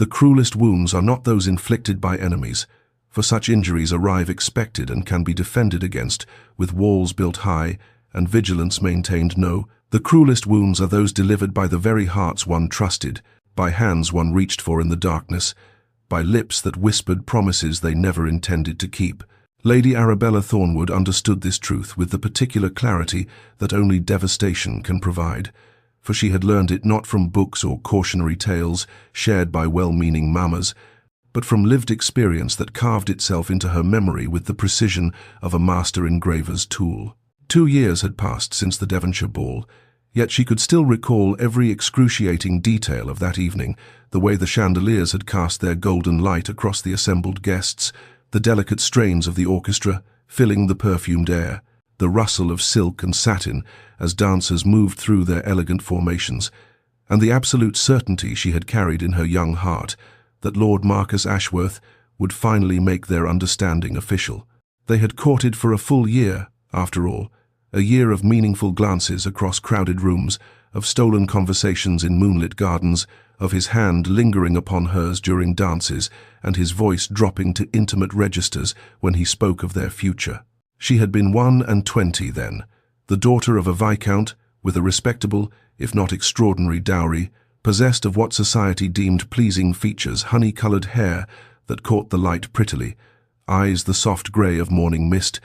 The cruelest wounds are not those inflicted by enemies, for such injuries arrive expected and can be defended against, with walls built high and vigilance maintained. No, the cruelest wounds are those delivered by the very hearts one trusted, by hands one reached for in the darkness, by lips that whispered promises they never intended to keep. Lady Arabella Thornwood understood this truth with the particular clarity that only devastation can provide, for she had learned it not from books or cautionary tales shared by well-meaning mammas, but from lived experience that carved itself into her memory with the precision of a master engraver's tool. 2 years had passed since the Devonshire ball, yet she could still recall every excruciating detail of that evening, the way the chandeliers had cast their golden light across the assembled guests, the delicate strains of the orchestra filling the perfumed air, the rustle of silk and satin as dancers moved through their elegant formations, and the absolute certainty she had carried in her young heart that Lord Marcus Ashworth would finally make their understanding official. They had courted for a full year, after all, a year of meaningful glances across crowded rooms, of stolen conversations in moonlit gardens, of his hand lingering upon hers during dances, and his voice dropping to intimate registers when he spoke of their future. She had been 21 then, the daughter of a viscount, with a respectable, if not extraordinary dowry, possessed of what society deemed pleasing features, honey-coloured hair that caught the light prettily, eyes the soft grey of morning mist,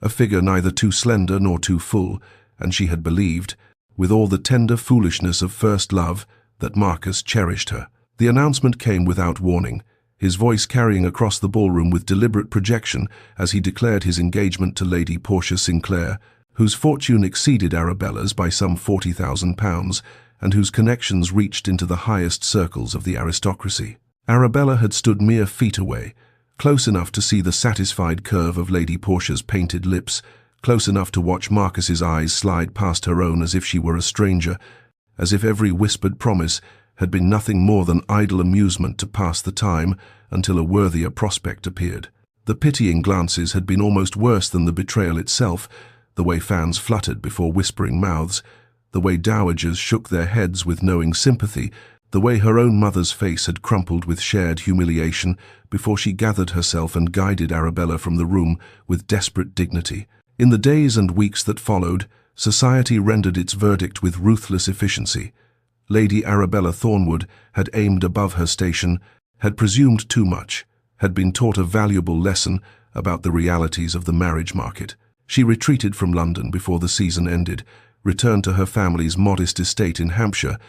a figure neither too slender nor too full, and she had believed, with all the tender foolishness of first love, that Marcus cherished her. The announcement came without warning, his voice carrying across the ballroom with deliberate projection as he declared his engagement to Lady Portia Sinclair, whose fortune exceeded Arabella's by some £40,000, and whose connections reached into the highest circles of the aristocracy. Arabella had stood mere feet away, close enough to see the satisfied curve of Lady Portia's painted lips, close enough to watch Marcus's eyes slide past her own as if she were a stranger, as if every whispered promise had been nothing more than idle amusement to pass the time until a worthier prospect appeared. The pitying glances had been almost worse than the betrayal itself, the way fans fluttered before whispering mouths, the way dowagers shook their heads with knowing sympathy, the way her own mother's face had crumpled with shared humiliation before she gathered herself and guided Arabella from the room with desperate dignity. In the days and weeks that followed, society rendered its verdict with ruthless efficiency. Lady Arabella Thornwood had aimed above her station, had presumed too much, had been taught a valuable lesson about the realities of the marriage market. She retreated from London before the season ended, returned to her family's modest estate in Hampshire,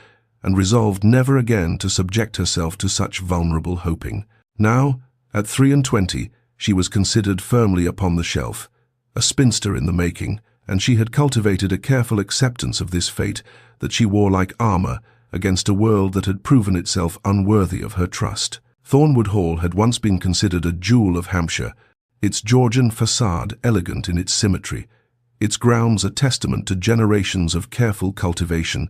and resolved never again to subject herself to such vulnerable hoping. Now, at 23, she was considered firmly upon the shelf, a spinster in the making, and she had cultivated a careful acceptance of this fate that she wore like armour against a world that had proven itself unworthy of her trust. Thornwood Hall had once been considered a jewel of Hampshire, its Georgian facade elegant in its symmetry, its grounds a testament to generations of careful cultivation,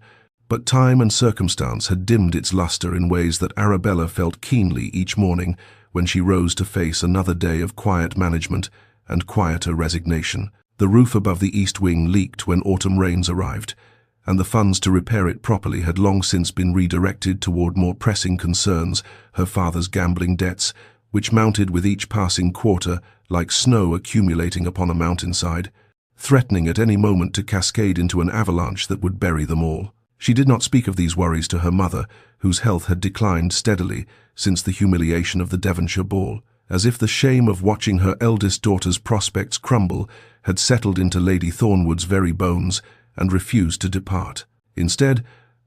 but time and circumstance had dimmed its lustre in ways that Arabella felt keenly each morning when she rose to face another day of quiet management and quieter resignation. The roof above the east wing leaked when autumn rains arrived, and the funds to repair it properly had long since been redirected toward more pressing concerns, her father's gambling debts, which mounted with each passing quarter like snow accumulating upon a mountainside, threatening at any moment to cascade into an avalanche that would bury them all. She did not speak of these worries to her mother, whose health had declined steadily since the humiliation of the Devonshire ball, as if the shame of watching her eldest daughter's prospects crumble had settled into Lady Thornwood's very bones and refused to depart. Instead,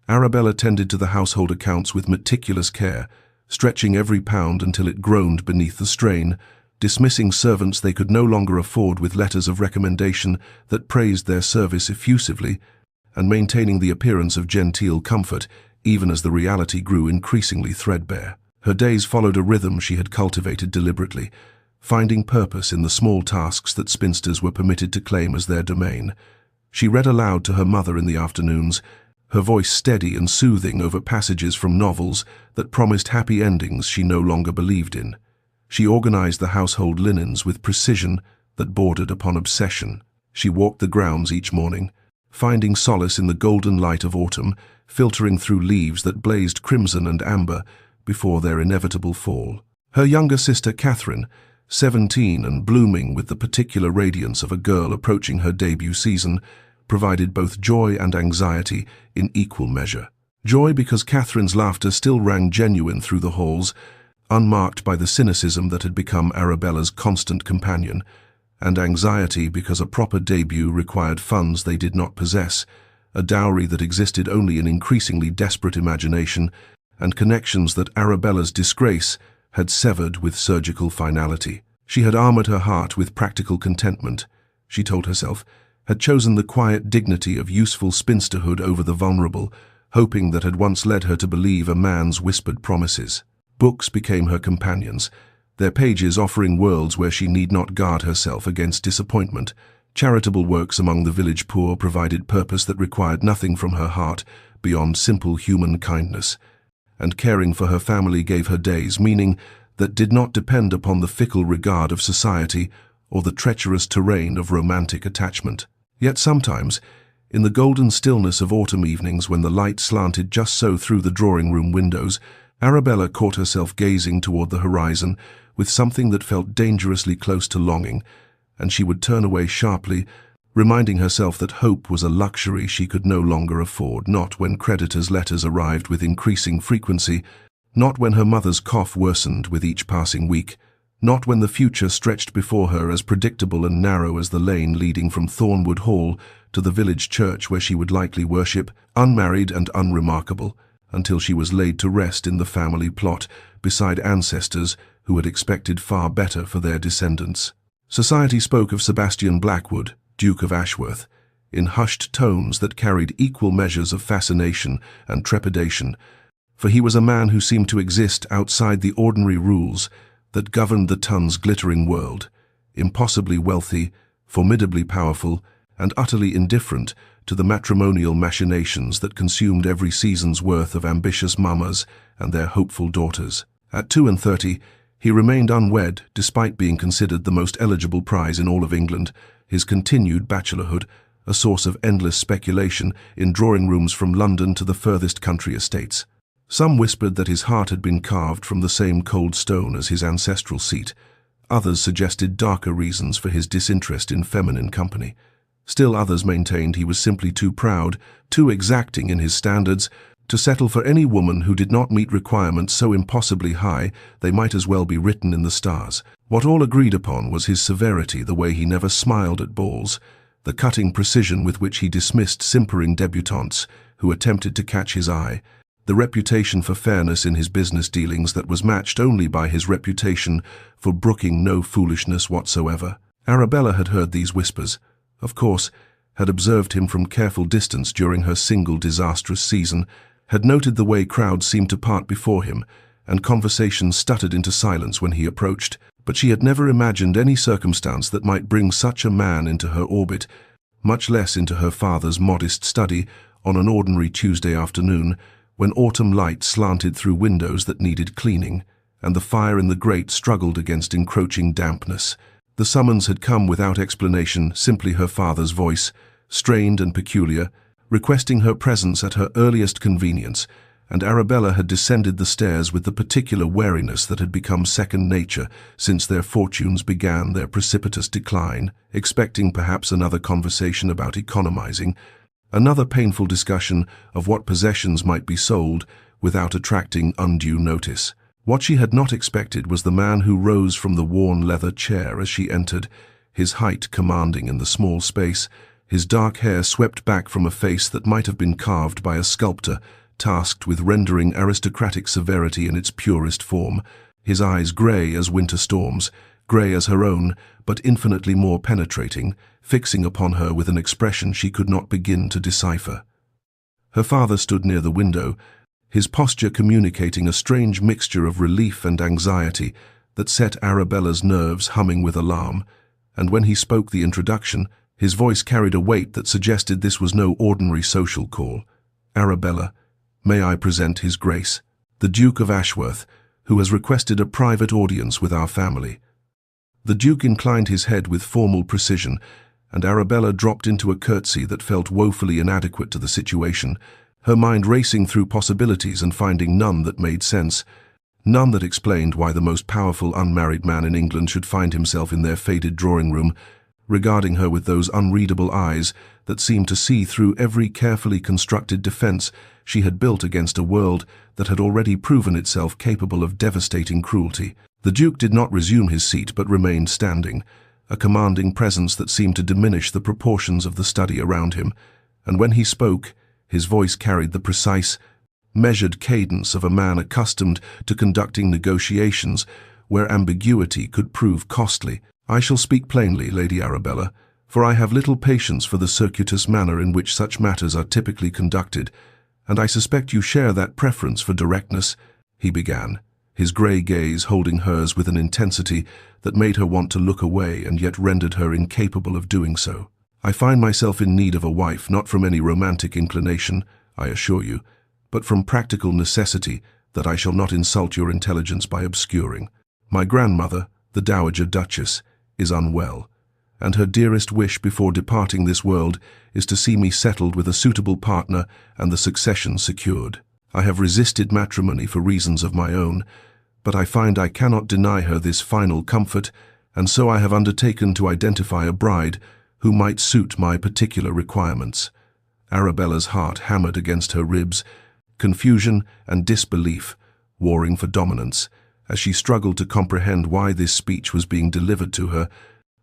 Arabella tended to the household accounts with meticulous care, stretching every pound until it groaned beneath the strain, dismissing servants they could no longer afford with letters of recommendation that praised their service effusively, and maintaining the appearance of genteel comfort even as the reality grew increasingly threadbare. Her days followed a rhythm she had cultivated deliberately, finding purpose in the small tasks that spinsters were permitted to claim as their domain. She read aloud to her mother in the afternoons, her voice steady and soothing over passages from novels that promised happy endings she no longer believed in. She organized the household linens with precision that bordered upon obsession. She walked the grounds each morning, finding solace in the golden light of autumn, filtering through leaves that blazed crimson and amber before their inevitable fall. Her younger sister Catherine, 17 and blooming with the particular radiance of a girl approaching her debut season, provided both joy and anxiety in equal measure. Joy because Catherine's laughter still rang genuine through the halls, unmarked by the cynicism that had become Arabella's constant companion, and anxiety because a proper debut required funds they did not possess, a dowry that existed only in increasingly desperate imagination, and connections that Arabella's disgrace had severed with surgical finality. She had armored her heart with practical contentment, she told herself, had chosen the quiet dignity of useful spinsterhood over the vulnerable, hoping that had once led her to believe a man's whispered promises. Books became her companions, their pages offering worlds where she need not guard herself against disappointment. Charitable works among the village poor provided purpose that required nothing from her heart beyond simple human kindness, and caring for her family gave her days meaning that did not depend upon the fickle regard of society or the treacherous terrain of romantic attachment. Yet sometimes, in the golden stillness of autumn evenings when the light slanted just so through the drawing-room windows, Arabella caught herself gazing toward the horizon with something that felt dangerously close to longing, and she would turn away sharply, reminding herself that hope was a luxury she could no longer afford, not when creditors' letters arrived with increasing frequency, not when her mother's cough worsened with each passing week, not when the future stretched before her as predictable and narrow as the lane leading from Thornwood Hall to the village church where she would likely worship, unmarried and unremarkable, until she was laid to rest in the family plot beside ancestors who had expected far better for their descendants. Society spoke of Sebastian Blackwood, Duke of Ashworth, in hushed tones that carried equal measures of fascination and trepidation, for he was a man who seemed to exist outside the ordinary rules that governed the Tun's glittering world, impossibly wealthy, formidably powerful, and utterly indifferent to the matrimonial machinations that consumed every season's worth of ambitious mamas and their hopeful daughters. At 32, he remained unwed despite being considered the most eligible prize in all of England, his continued bachelorhood a source of endless speculation in drawing rooms from London to the furthest country estates. Some whispered that his heart had been carved from the same cold stone as his ancestral seat. Others suggested darker reasons for his disinterest in feminine company. Still others maintained he was simply too proud, too exacting in his standards, to settle for any woman who did not meet requirements so impossibly high they might as well be written in the stars. What all agreed upon was his severity, the way he never smiled at balls, the cutting precision with which he dismissed simpering debutantes who attempted to catch his eye, the reputation for fairness in his business dealings that was matched only by his reputation for brooking no foolishness whatsoever. Arabella had heard these whispers, of course, had observed him from careful distance during her single disastrous season, had noted the way crowds seemed to part before him, and conversations stuttered into silence when he approached, but she had never imagined any circumstance that might bring such a man into her orbit, much less into her father's modest study on an ordinary Tuesday afternoon, when autumn light slanted through windows that needed cleaning, and the fire in the grate struggled against encroaching dampness. The summons had come without explanation, simply her father's voice, strained and peculiar, requesting her presence at her earliest convenience, and Arabella had descended the stairs with the particular wariness that had become second nature since their fortunes began their precipitous decline, expecting perhaps another conversation about economizing, another painful discussion of what possessions might be sold without attracting undue notice. What she had not expected was the man who rose from the worn leather chair as she entered, his height commanding in the small space, his dark hair swept back from a face that might have been carved by a sculptor tasked with rendering aristocratic severity in its purest form, his eyes grey as winter storms, grey as her own, but infinitely more penetrating, fixing upon her with an expression she could not begin to decipher. Her father stood near the window, his posture communicating a strange mixture of relief and anxiety that set Arabella's nerves humming with alarm, and when he spoke the introduction, his voice carried a weight that suggested this was no ordinary social call. "Arabella, may I present His Grace, the Duke of Ashworth, who has requested a private audience with our family." The Duke inclined his head with formal precision, and Arabella dropped into a curtsy that felt woefully inadequate to the situation, her mind racing through possibilities and finding none that made sense. None that explained why the most powerful unmarried man in England should find himself in their faded drawing room, regarding her with those unreadable eyes that seemed to see through every carefully constructed defense she had built against a world that had already proven itself capable of devastating cruelty. The Duke did not resume his seat but remained standing, a commanding presence that seemed to diminish the proportions of the study around him, and when he spoke, his voice carried the precise, measured cadence of a man accustomed to conducting negotiations where ambiguity could prove costly. "I shall speak plainly, Lady Arabella, for I have little patience for the circuitous manner in which such matters are typically conducted, and I suspect you share that preference for directness," he began, his grey gaze holding hers with an intensity that made her want to look away and yet rendered her incapable of doing so. "I find myself in need of a wife, not from any romantic inclination, I assure you, but from practical necessity that I shall not insult your intelligence by obscuring. My grandmother, the Dowager Duchess, is unwell, and her dearest wish before departing this world is to see me settled with a suitable partner and the succession secured. I have resisted matrimony for reasons of my own, but I find I cannot deny her this final comfort, and so I have undertaken to identify a bride who might suit my particular requirements." Arabella's heart hammered against her ribs, confusion and disbelief warring for dominance, as she struggled to comprehend why this speech was being delivered to her.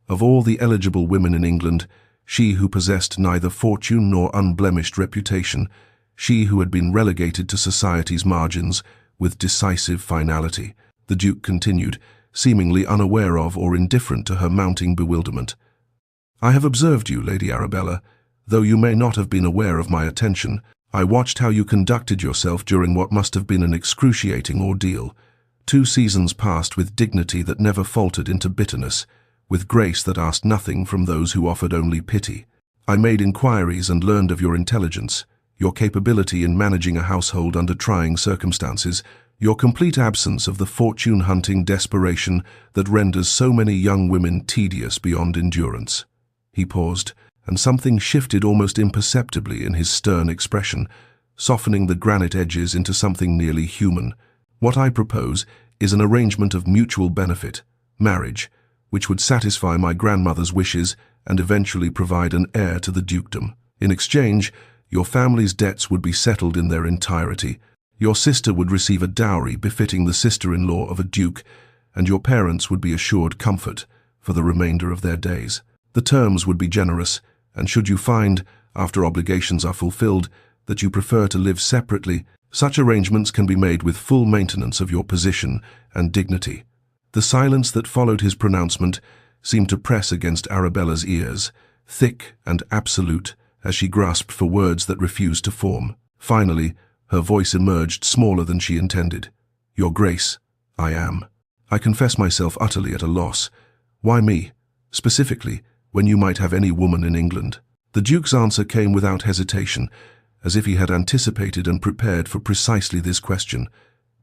Of all the eligible women in England, she who possessed neither fortune nor unblemished reputation, she who had been relegated to society's margins with decisive finality, the Duke continued, seemingly unaware of or indifferent to her mounting bewilderment. "I have observed you, Lady Arabella, though you may not have been aware of my attention. I watched how you conducted yourself during what must have been an excruciating ordeal. 2 seasons passed with dignity that never faltered into bitterness, with grace that asked nothing from those who offered only pity. I made inquiries and learned of your intelligence, your capability in managing a household under trying circumstances, your complete absence of the fortune-hunting desperation that renders so many young women tedious beyond endurance." He paused, and something shifted almost imperceptibly in his stern expression, softening the granite edges into something nearly human. "What I propose is an arrangement of mutual benefit, marriage, which would satisfy my grandmother's wishes and eventually provide an heir to the dukedom. In exchange, your family's debts would be settled in their entirety. Your sister would receive a dowry befitting the sister-in-law of a duke, and your parents would be assured comfort for the remainder of their days. The terms would be generous, and should you find, after obligations are fulfilled, that you prefer to live separately, such arrangements can be made with full maintenance of your position and dignity." The silence that followed his pronouncement seemed to press against Arabella's ears, thick and absolute, as she grasped for words that refused to form. Finally, her voice emerged smaller than she intended. "Your Grace, I am. I confess myself utterly at a loss. Why me, specifically, when you might have any woman in England?" The Duke's answer came without hesitation, as if he had anticipated and prepared for precisely this question.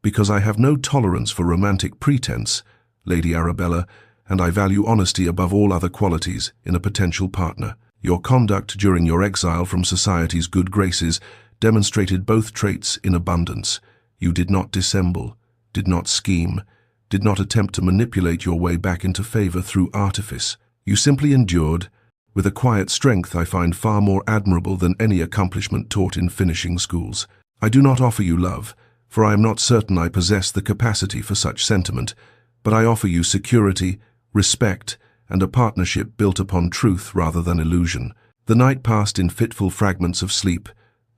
"Because I have no tolerance for romantic pretense, Lady Arabella, and I value honesty above all other qualities in a potential partner. Your conduct during your exile from society's good graces demonstrated both traits in abundance. You did not dissemble, did not scheme, did not attempt to manipulate your way back into favor through artifice. You simply endured, with a quiet strength I find far more admirable than any accomplishment taught in finishing schools. I do not offer you love, for I am not certain I possess the capacity for such sentiment, but I offer you security, respect, and a partnership built upon truth rather than illusion." The night passed in fitful fragments of sleep,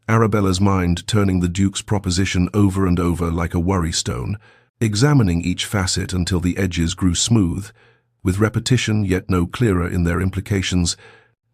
Arabella's mind turning the Duke's proposition over and over like a worry stone, examining each facet until the edges grew smooth, with repetition yet no clearer in their implications,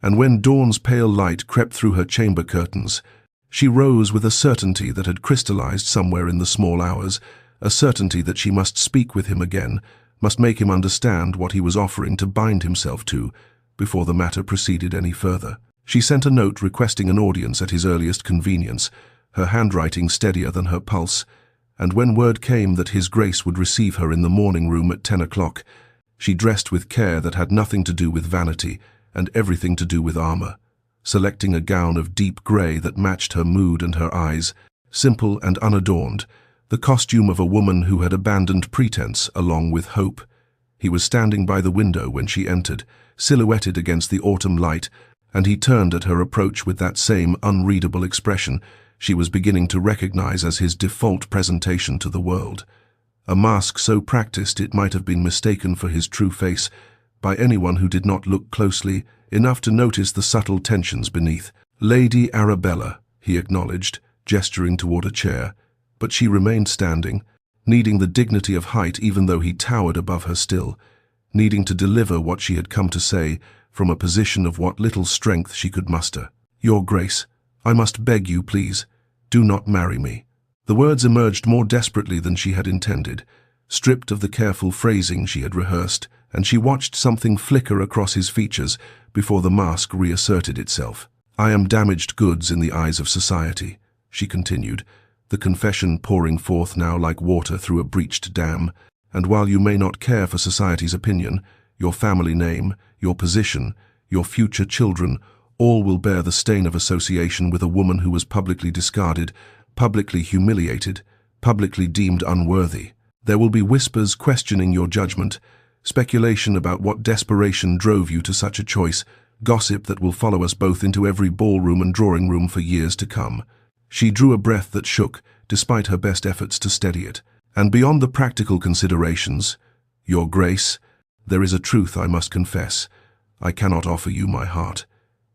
and when dawn's pale light crept through her chamber curtains, she rose with a certainty that had crystallized somewhere in the small hours, a certainty that she must speak with him again, must make him understand what he was offering to bind himself to, before the matter proceeded any further. She sent a note requesting an audience at his earliest convenience, her handwriting steadier than her pulse, and when word came that His Grace would receive her in the morning room at 10 o'clock, she dressed with care that had nothing to do with vanity and everything to do with armor, selecting a gown of deep grey that matched her mood and her eyes, simple and unadorned, the costume of a woman who had abandoned pretense along with hope. He was standing by the window when she entered, silhouetted against the autumn light, and he turned at her approach with that same unreadable expression she was beginning to recognize as his default presentation to the world. A mask so practiced it might have been mistaken for his true face by anyone who did not look closely enough to notice the subtle tensions beneath. "Lady Arabella," he acknowledged, gesturing toward a chair, but she remained standing, needing the dignity of height even though he towered above her still, needing to deliver what she had come to say from a position of what little strength she could muster. "Your Grace, I must beg you, please, do not marry me." The words emerged more desperately than she had intended, stripped of the careful phrasing she had rehearsed, and she watched something flicker across his features before the mask reasserted itself. "I am damaged goods in the eyes of society," she continued, the confession pouring forth now like water through a breached dam, "and while you may not care for society's opinion, your family name, your position, your future children, all will bear the stain of association with a woman who was publicly discarded, publicly humiliated, publicly deemed unworthy. There will be whispers questioning your judgment, speculation about what desperation drove you to such a choice, gossip that will follow us both into every ballroom and drawing room for years to come." She drew a breath that shook, despite her best efforts to steady it. "And beyond the practical considerations, Your Grace, there is a truth I must confess. I cannot offer you my heart.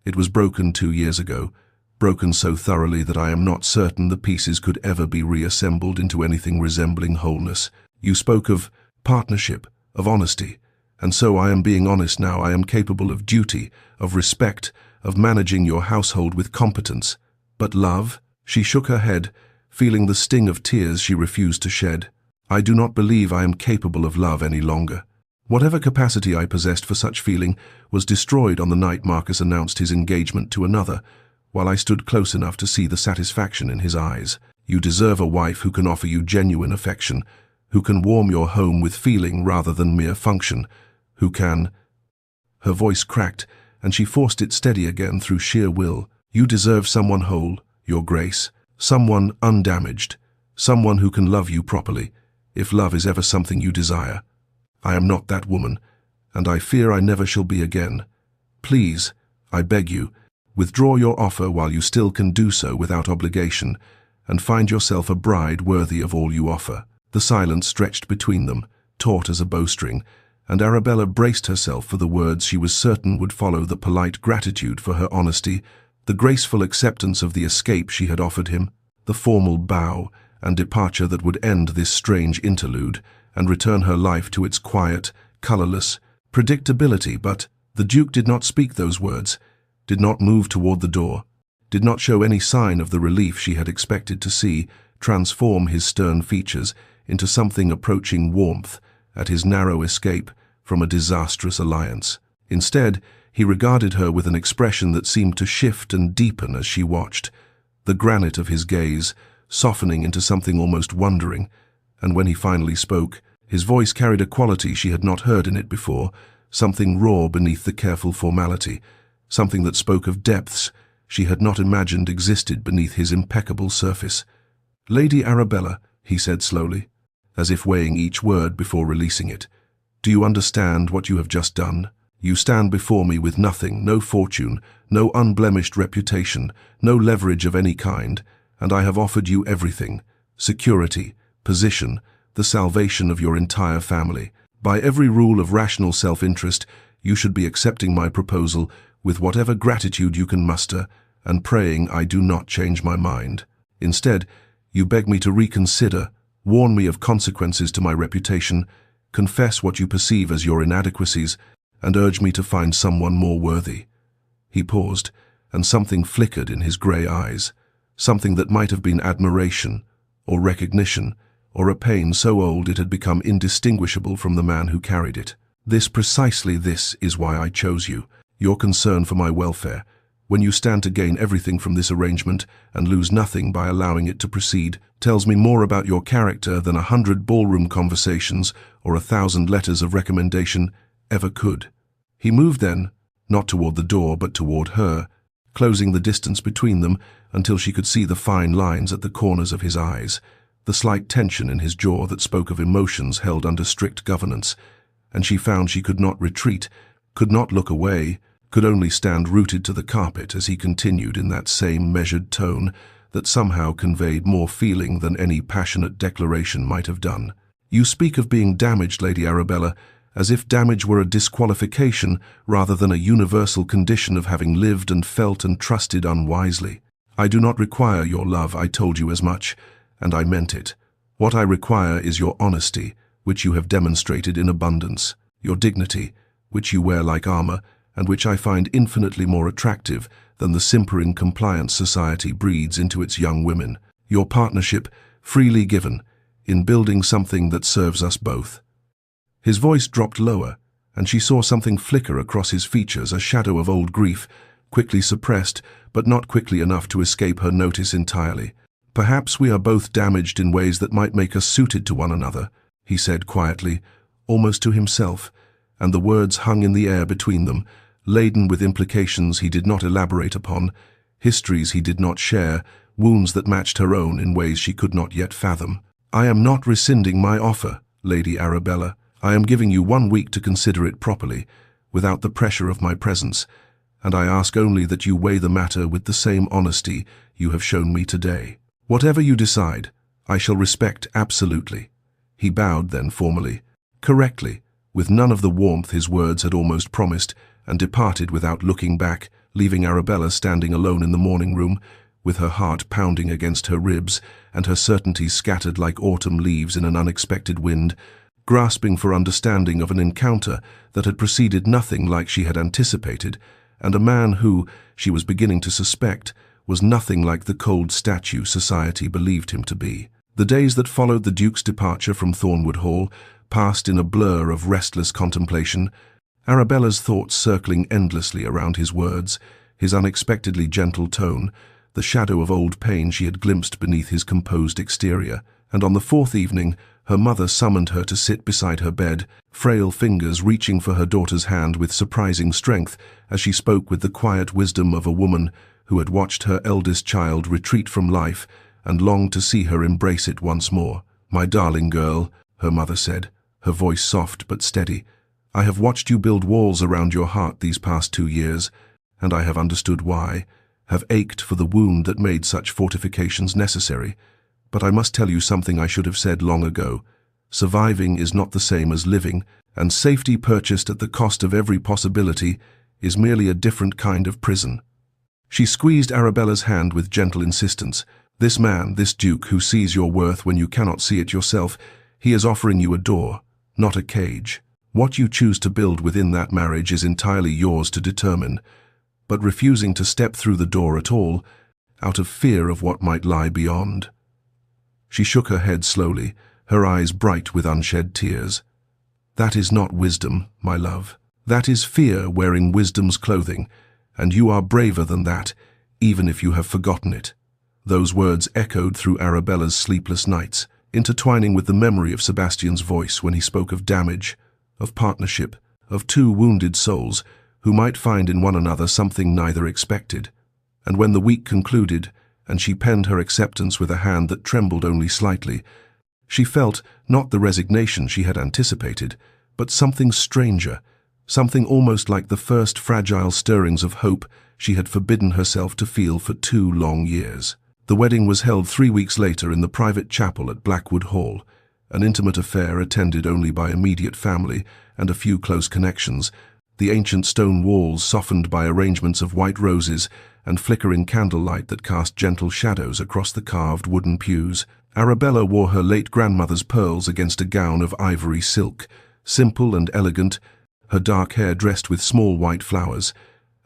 It was broken 2 years ago, broken so thoroughly that I am not certain the pieces could ever be reassembled into anything resembling wholeness. You spoke of partnership, of honesty, and so I am being honest now. I am capable of duty, of respect, of managing your household with competence. But love?" She shook her head, feeling the sting of tears she refused to shed. "I do not believe I am capable of love any longer." Whatever capacity I possessed for such feeling was destroyed on the night Marcus announced his engagement to another, while I stood close enough to see the satisfaction in his eyes. "You deserve a wife who can offer you genuine affection, who can warm your home with feeling rather than mere function, who can—" Her voice cracked, and she forced it steady again through sheer will. "You deserve someone whole, Your Grace, someone undamaged, someone who can love you properly, if love is ever something you desire. I am not that woman, and I fear I never shall be again. Please, I beg you, withdraw your offer while you still can do so without obligation, and find yourself a bride worthy of all you offer." The silence stretched between them, taut as a bowstring, and Arabella braced herself for the words she was certain would follow the polite gratitude for her honesty, the graceful acceptance of the escape she had offered him, the formal bow and departure that would end this strange interlude and return her life to its quiet, colorless predictability. But the Duke did not speak those words, did not move toward the door, did not show any sign of the relief she had expected to see transform his stern features into something approaching warmth at his narrow escape from a disastrous alliance. Instead, he regarded her with an expression that seemed to shift and deepen as she watched, the granite of his gaze softening into something almost wondering, and when he finally spoke, his voice carried a quality she had not heard in it before, something raw beneath the careful formality, something that spoke of depths she had not imagined existed beneath his impeccable surface. "Lady Arabella," he said slowly, as if weighing each word before releasing it, "do you understand what you have just done? You stand before me with nothing, no fortune, no unblemished reputation, no leverage of any kind, and I have offered you everything: security, position, the salvation of your entire family. By every rule of rational self-interest, you should be accepting my proposal with whatever gratitude you can muster, and praying I do not change my mind. Instead, you beg me to reconsider, warn me of consequences to my reputation, confess what you perceive as your inadequacies, and urge me to find someone more worthy." He paused, and something flickered in his grey eyes, something that might have been admiration, or recognition, or a pain so old it had become indistinguishable from the man who carried it. Precisely this is why I chose you, your concern for my welfare, when you stand to gain everything from this arrangement and lose nothing by allowing it to proceed, tells me more about your character than 100 ballroom conversations or 1,000 letters of recommendation ever could." He moved then, not toward the door but toward her, closing the distance between them until she could see the fine lines at the corners of his eyes, the slight tension in his jaw that spoke of emotions held under strict governance, and she found she could not retreat, could not look away, could only stand rooted to the carpet as he continued in that same measured tone that somehow conveyed more feeling than any passionate declaration might have done. "You speak of being damaged, Lady Arabella, as if damage were a disqualification rather than a universal condition of having lived and felt and trusted unwisely. I do not require your love, I told you as much, and I meant it. What I require is your honesty, which you have demonstrated in abundance, your dignity, which you wear like armor, and which I find infinitely more attractive than the simpering compliance society breeds into its young women, your partnership, freely given, in building something that serves us both." His voice dropped lower, and she saw something flicker across his features, a shadow of old grief, quickly suppressed, but not quickly enough to escape her notice entirely. "Perhaps we are both damaged in ways that might make us suited to one another," he said quietly, almost to himself, and the words hung in the air between them, laden with implications he did not elaborate upon, histories he did not share, wounds that matched her own in ways she could not yet fathom. "I am not rescinding my offer, Lady Arabella. I am giving you 1 week to consider it properly, without the pressure of my presence, and I ask only that you weigh the matter with the same honesty you have shown me today. Whatever you decide, I shall respect absolutely." He bowed then formally, correctly, with none of the warmth his words had almost promised, and departed without looking back, leaving Arabella standing alone in the morning room, with her heart pounding against her ribs and her certainties scattered like autumn leaves in an unexpected wind, grasping for understanding of an encounter that had proceeded nothing like she had anticipated, and a man who, she was beginning to suspect, was nothing like the cold statue society believed him to be. The days that followed the Duke's departure from Thornwood Hall passed in a blur of restless contemplation, Arabella's thoughts circling endlessly around his words, his unexpectedly gentle tone, the shadow of old pain she had glimpsed beneath his composed exterior. And on the 4th evening, her mother summoned her to sit beside her bed, frail fingers reaching for her daughter's hand with surprising strength as she spoke with the quiet wisdom of a woman who had watched her eldest child retreat from life and longed to see her embrace it once more. "My darling girl," her mother said, her voice soft but steady, "I have watched you build walls around your heart these past 2 years, and I have understood why, have ached for the wound that made such fortifications necessary. But I must tell you something I should have said long ago. Surviving is not the same as living, and safety purchased at the cost of every possibility is merely a different kind of prison." She squeezed Arabella's hand with gentle insistence. "This man, this Duke, who sees your worth when you cannot see it yourself, he is offering you a door, not a cage. What you choose to build within that marriage is entirely yours to determine, but refusing to step through the door at all, out of fear of what might lie beyond." She shook her head slowly, her eyes bright with unshed tears. "That is not wisdom, my love. That is fear wearing wisdom's clothing, and you are braver than that, even if you have forgotten it." Those words echoed through Arabella's sleepless nights, intertwining with the memory of Sebastian's voice when he spoke of damage, of partnership, of 2 wounded souls who might find in one another something neither expected. And when the week concluded, and she penned her acceptance with a hand that trembled only slightly, she felt not the resignation she had anticipated, but something stranger, something almost like the first fragile stirrings of hope she had forbidden herself to feel for 2 long years. The wedding was held 3 weeks later in the private chapel at Blackwood Hall, an intimate affair attended only by immediate family and a few close connections, the ancient stone walls softened by arrangements of white roses and flickering candlelight that cast gentle shadows across the carved wooden pews. Arabella wore her late grandmother's pearls against a gown of ivory silk, simple and elegant, her dark hair dressed with small white flowers,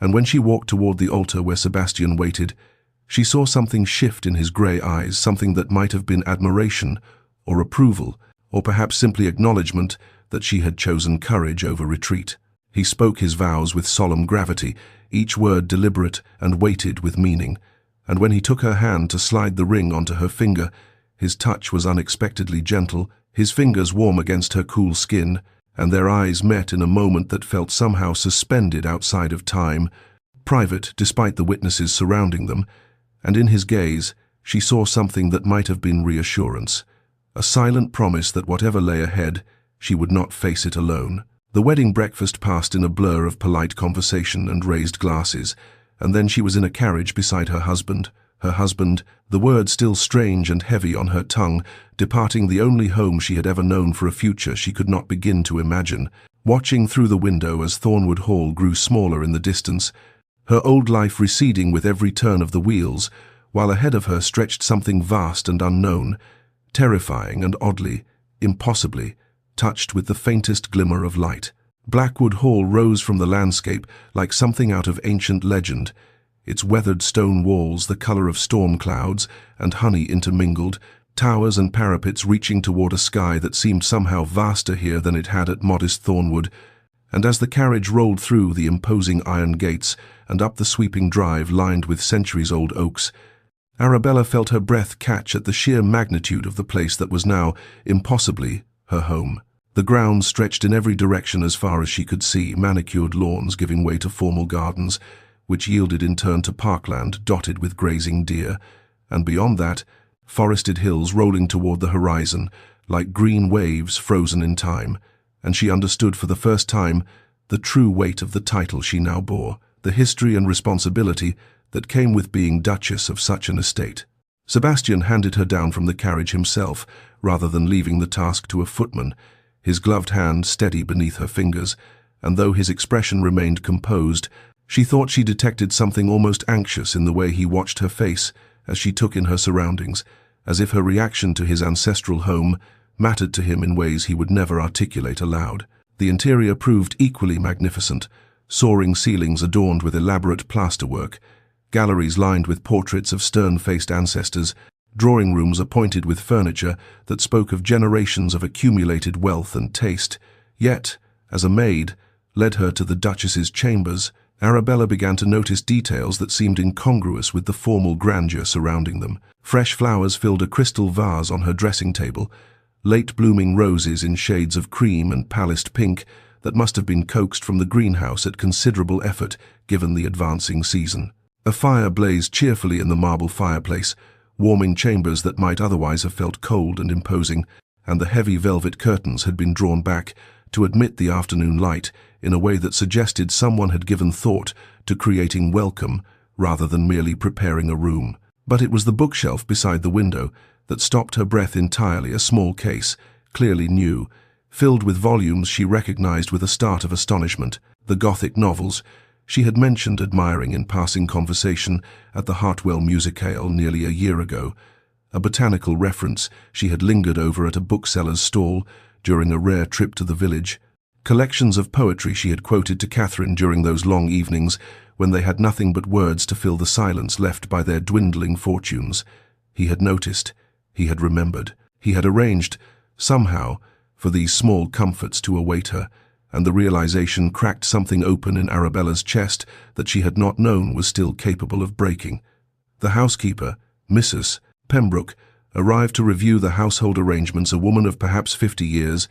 and when she walked toward the altar where Sebastian waited, she saw something shift in his grey eyes, something that might have been admiration or approval, or perhaps simply acknowledgement that she had chosen courage over retreat. He spoke his vows with solemn gravity, each word deliberate and weighted with meaning, and when he took her hand to slide the ring onto her finger, his touch was unexpectedly gentle, his fingers warm against her cool skin, and their eyes met in a moment that felt somehow suspended outside of time, private despite the witnesses surrounding them, and in his gaze she saw something that might have been reassurance. a silent promise that whatever lay ahead, she would not face it alone. The wedding breakfast passed in a blur of polite conversation and raised glasses, and then she was in a carriage beside her husband. Her husband, the word still strange and heavy on her tongue, departing the only home she had ever known for a future she could not begin to imagine. Watching through the window as Thornwood Hall grew smaller in the distance, her old life receding with every turn of the wheels, while ahead of her stretched something vast and unknown, terrifying and oddly, impossibly, touched with the faintest glimmer of light. Blackwood Hall rose from the landscape like something out of ancient legend, its weathered stone walls the color of storm clouds and honey intermingled, towers and parapets reaching toward a sky that seemed somehow vaster here than it had at modest Thornwood. And as the carriage rolled through the imposing iron gates and up the sweeping drive lined with centuries-old oaks, Arabella felt her breath catch at the sheer magnitude of the place that was now, impossibly, her home. The grounds stretched in every direction as far as she could see, manicured lawns giving way to formal gardens, which yielded in turn to parkland dotted with grazing deer, and beyond that, forested hills rolling toward the horizon, like green waves frozen in time, and she understood for the first time the true weight of the title she now bore, the history and responsibility that came with being Duchess of such an estate. Sebastian handed her down from the carriage himself, rather than leaving the task to a footman, his gloved hand steady beneath her fingers, and though his expression remained composed, she thought she detected something almost anxious in the way he watched her face as she took in her surroundings, as if her reaction to his ancestral home mattered to him in ways he would never articulate aloud. The interior proved equally magnificent, soaring ceilings adorned with elaborate plasterwork, galleries lined with portraits of stern-faced ancestors, drawing rooms appointed with furniture that spoke of generations of accumulated wealth and taste. Yet, as a maid led her to the Duchess's chambers, Arabella began to notice details that seemed incongruous with the formal grandeur surrounding them. Fresh flowers filled a crystal vase on her dressing table, late-blooming roses in shades of cream and palest pink that must have been coaxed from the greenhouse at considerable effort given the advancing season. A fire blazed cheerfully in the marble fireplace, warming chambers that might otherwise have felt cold and imposing, and the heavy velvet curtains had been drawn back to admit the afternoon light in a way that suggested someone had given thought to creating welcome rather than merely preparing a room. But it was the bookshelf beside the window that stopped her breath entirely, a small case, clearly new, filled with volumes she recognized with a start of astonishment, the Gothic novels she had mentioned admiring in passing conversation at the Hartwell Musicale nearly a year ago, a botanical reference she had lingered over at a bookseller's stall during a rare trip to the village, collections of poetry she had quoted to Catherine during those long evenings when they had nothing but words to fill the silence left by their dwindling fortunes. He had noticed, he had remembered, he had arranged, somehow, for these small comforts to await her, and the realization cracked something open in Arabella's chest that she had not known was still capable of breaking. The housekeeper, Mrs. Pembroke, arrived to review the household arrangements, a woman of perhaps 50 years,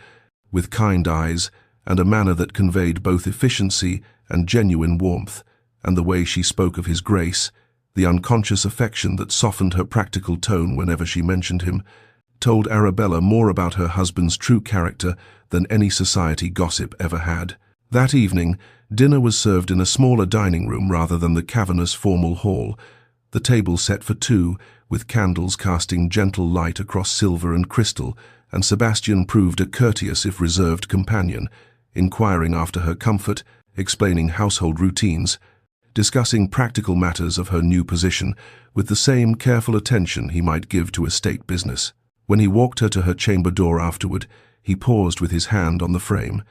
with kind eyes and a manner that conveyed both efficiency and genuine warmth, and the way she spoke of his grace, the unconscious affection that softened her practical tone whenever she mentioned him, told Arabella more about her husband's true character than any society gossip ever had. That evening, dinner was served in a smaller dining room rather than the cavernous formal hall, the table set for two, with candles casting gentle light across silver and crystal, and Sebastian proved a courteous if reserved companion, inquiring after her comfort, explaining household routines, discussing practical matters of her new position with the same careful attention he might give to estate business. When he walked her to her chamber door afterward, he paused with his hand on the frame,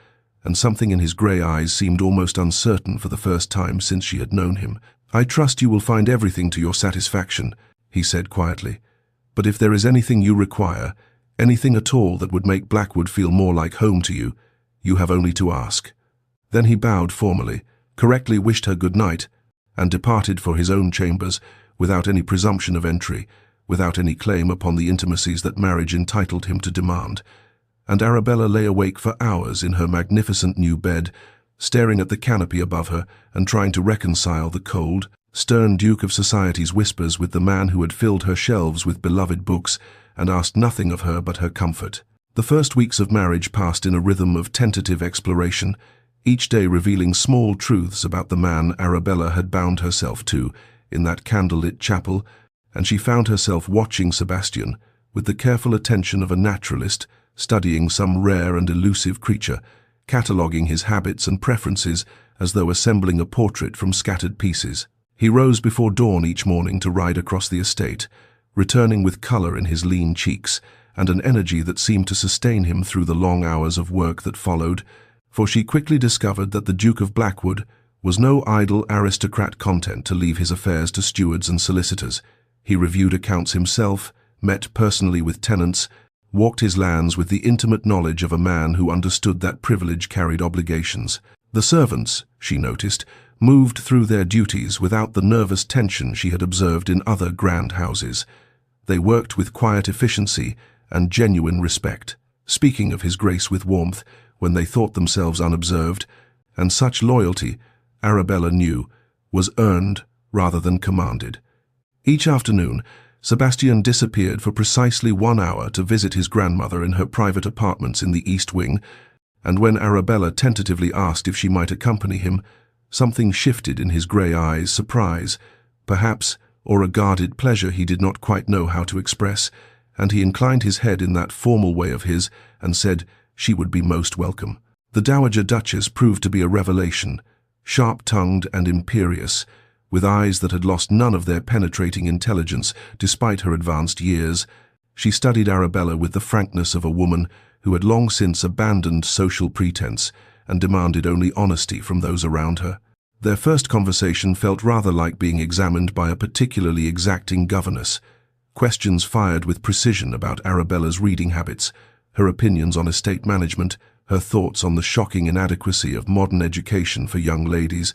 and something in his grey eyes seemed almost uncertain for the first time since she had known him. "I trust you will find everything to your satisfaction," he said quietly. "But if there is anything you require, anything at all that would make Blackwood feel more like home to you, you have only to ask." Then he bowed formally, correctly wished her good night, and departed for his own chambers without any presumption of entry, without any claim upon the intimacies that marriage entitled him to demand. And Arabella lay awake for hours in her magnificent new bed, staring at the canopy above her and trying to reconcile the cold, stern Duke of Society's whispers with the man who had filled her shelves with beloved books and asked nothing of her but her comfort. The first weeks of marriage passed in a rhythm of tentative exploration, each day revealing small truths about the man Arabella had bound herself to in that candlelit chapel, and she found herself watching Sebastian with the careful attention of a naturalist studying some rare and elusive creature, cataloguing his habits and preferences as though assembling a portrait from scattered pieces. He rose before dawn each morning to ride across the estate, returning with colour in his lean cheeks and an energy that seemed to sustain him through the long hours of work that followed, for she quickly discovered that the Duke of Blackwood was no idle aristocrat content to leave his affairs to stewards and solicitors. He reviewed accounts himself, met personally with tenants, walked his lands with the intimate knowledge of a man who understood that privilege carried obligations. The servants, she noticed, moved through their duties without the nervous tension she had observed in other grand houses. They worked with quiet efficiency and genuine respect, speaking of His Grace with warmth when they thought themselves unobserved, and such loyalty, Arabella knew, was earned rather than commanded. Each afternoon, Sebastian disappeared for precisely 1 hour to visit his grandmother in her private apartments in the East Wing, and when Arabella tentatively asked if she might accompany him, something shifted in his grey eyes, surprise, perhaps, or a guarded pleasure he did not quite know how to express, and he inclined his head in that formal way of his and said she would be most welcome. The Dowager Duchess proved to be a revelation, sharp-tongued and imperious, with eyes that had lost none of their penetrating intelligence despite her advanced years. She studied Arabella with the frankness of a woman who had long since abandoned social pretense and demanded only honesty from those around her. Their first conversation felt rather like being examined by a particularly exacting governess. Questions fired with precision about Arabella's reading habits, her opinions on estate management, her thoughts on the shocking inadequacy of modern education for young ladies,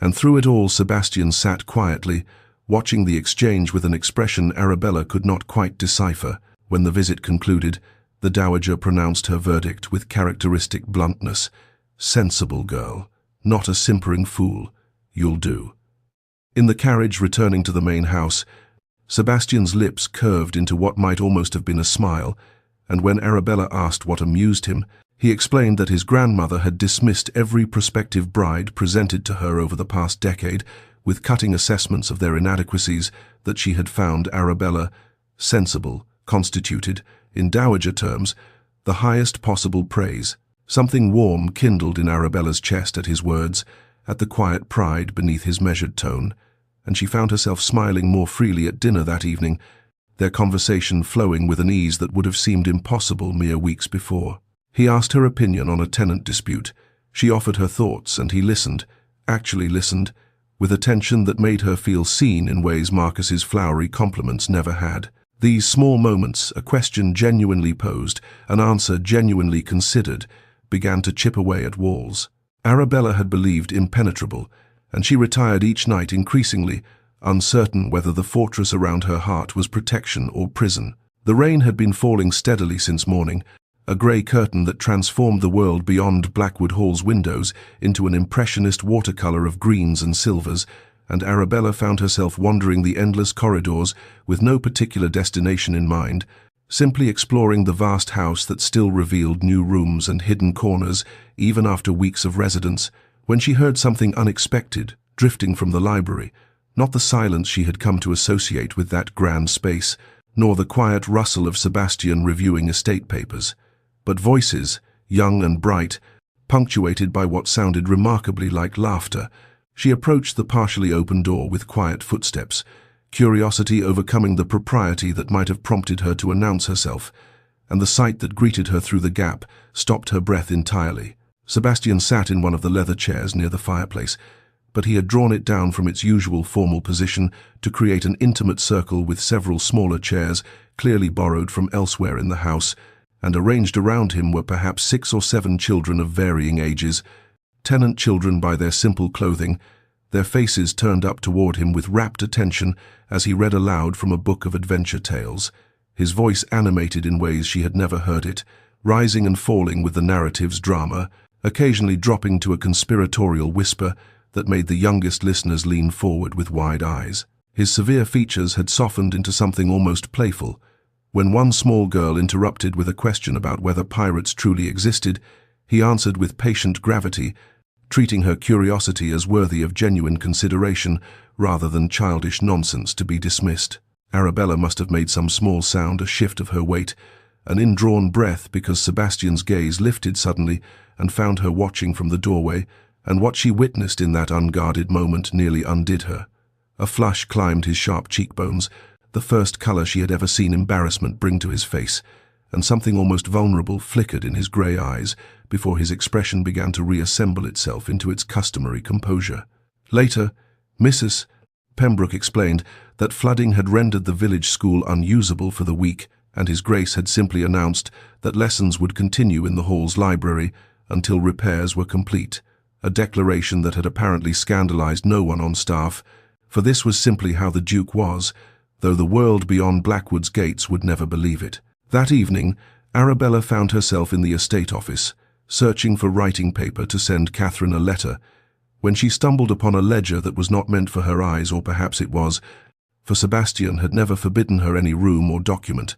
and through it all Sebastian sat quietly, watching the exchange with an expression Arabella could not quite decipher. When the visit concluded, the Dowager pronounced her verdict with characteristic bluntness. "Sensible girl, not a simpering fool. You'll do." In the carriage returning to the main house, Sebastian's lips curved into what might almost have been a smile, and when Arabella asked what amused him, he explained that his grandmother had dismissed every prospective bride presented to her over the past decade with cutting assessments of their inadequacies, that she had found Arabella sensible, constituted, in dowager terms, the highest possible praise. Something warm kindled in Arabella's chest at his words, at the quiet pride beneath his measured tone, and she found herself smiling more freely at dinner that evening, their conversation flowing with an ease that would have seemed impossible mere weeks before. He asked her opinion on a tenant dispute. She offered her thoughts, and he listened, actually listened, with attention that made her feel seen in ways Marcus's flowery compliments never had. These small moments, a question genuinely posed, an answer genuinely considered, began to chip away at walls. Arabella had believed impenetrable, and she retired each night increasingly, uncertain whether the fortress around her heart was protection or prison. The rain had been falling steadily since morning, a grey curtain that transformed the world beyond Blackwood Hall's windows into an impressionist watercolour of greens and silvers, and Arabella found herself wandering the endless corridors with no particular destination in mind, simply exploring the vast house that still revealed new rooms and hidden corners even after weeks of residence, when she heard something unexpected drifting from the library, not the silence she had come to associate with that grand space, nor the quiet rustle of Sebastian reviewing estate papers, but voices, young and bright, punctuated by what sounded remarkably like laughter. She approached the partially open door with quiet footsteps, curiosity overcoming the propriety that might have prompted her to announce herself, and the sight that greeted her through the gap stopped her breath entirely. Sebastian sat in one of the leather chairs near the fireplace, but he had drawn it down from its usual formal position to create an intimate circle with several smaller chairs, clearly borrowed from elsewhere in the house, and arranged around him were perhaps 6 or 7 children of varying ages, tenant children by their simple clothing, their faces turned up toward him with rapt attention as he read aloud from a book of adventure tales, his voice animated in ways she had never heard it, rising and falling with the narrative's drama, occasionally dropping to a conspiratorial whisper that made the youngest listeners lean forward with wide eyes. His severe features had softened into something almost playful, When one small girl interrupted with a question about whether pirates truly existed, he answered with patient gravity, treating her curiosity as worthy of genuine consideration rather than childish nonsense to be dismissed. Arabella must have made some small sound, a shift of her weight, an indrawn breath, because Sebastian's gaze lifted suddenly and found her watching from the doorway, and what she witnessed in that unguarded moment nearly undid her. A flush climbed his sharp cheekbones, the first color she had ever seen embarrassment bring to his face, and something almost vulnerable flickered in his grey eyes before his expression began to reassemble itself into its customary composure. Later, Mrs. Pembroke explained that flooding had rendered the village school unusable for the week, and His Grace had simply announced that lessons would continue in the hall's library until repairs were complete, a declaration that had apparently scandalized no one on staff, for this was simply how the Duke was, though the world beyond Blackwood's gates would never believe it. That evening, Arabella found herself in the estate office, searching for writing paper to send Catherine a letter, when she stumbled upon a ledger that was not meant for her eyes, or perhaps it was, for Sebastian had never forbidden her any room or document,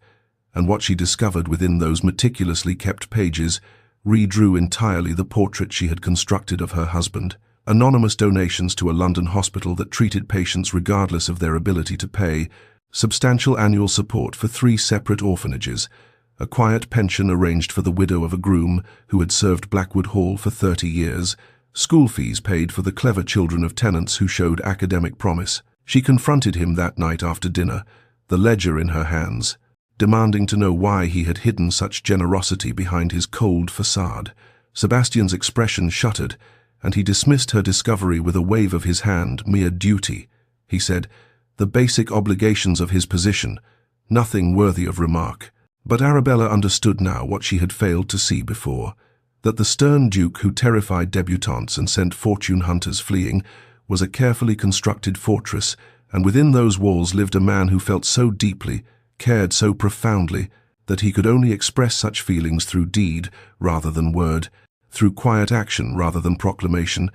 and what she discovered within those meticulously kept pages redrew entirely the portrait she had constructed of her husband. Anonymous donations to a London hospital that treated patients regardless of their ability to pay, substantial annual support for 3 separate orphanages, a quiet pension arranged for the widow of a groom who had served Blackwood Hall for 30 years, school fees paid for the clever children of tenants who showed academic promise. She confronted him that night after dinner, the ledger in her hands, demanding to know why he had hidden such generosity behind his cold facade. Sebastian's expression shuttered, and he dismissed her discovery with a wave of his hand. Mere duty, he said, the basic obligations of his position, nothing worthy of remark. But Arabella understood now what she had failed to see before, that the stern Duke who terrified debutantes and sent fortune hunters fleeing was a carefully constructed fortress, and within those walls lived a man who felt so deeply, cared so profoundly, that he could only express such feelings through deed rather than word, through quiet action rather than proclamation,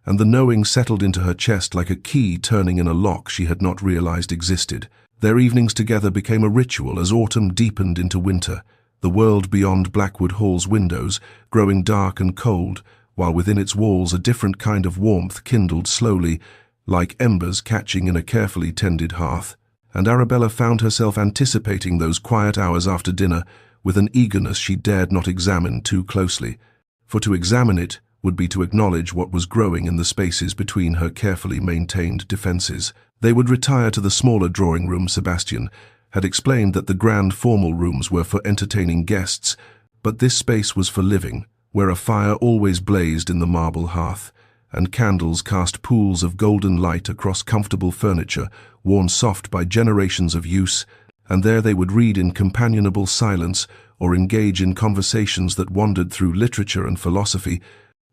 and the knowing settled into her chest like a key turning in a lock she had not realized existed. Their evenings together became a ritual as autumn deepened into winter, the world beyond Blackwood Hall's windows growing dark and cold, while within its walls a different kind of warmth kindled slowly, like embers catching in a carefully tended hearth. And Arabella found herself anticipating those quiet hours after dinner with an eagerness she dared not examine too closely, for to examine it would be to acknowledge what was growing in the spaces between her carefully maintained defenses. They would retire to the smaller drawing room. Sebastian had explained that the grand formal rooms were for entertaining guests, but this space was for living, where a fire always blazed in the marble hearth, and candles cast pools of golden light across comfortable furniture worn soft by generations of use, and there they would read in companionable silence or engage in conversations that wandered through literature and philosophy,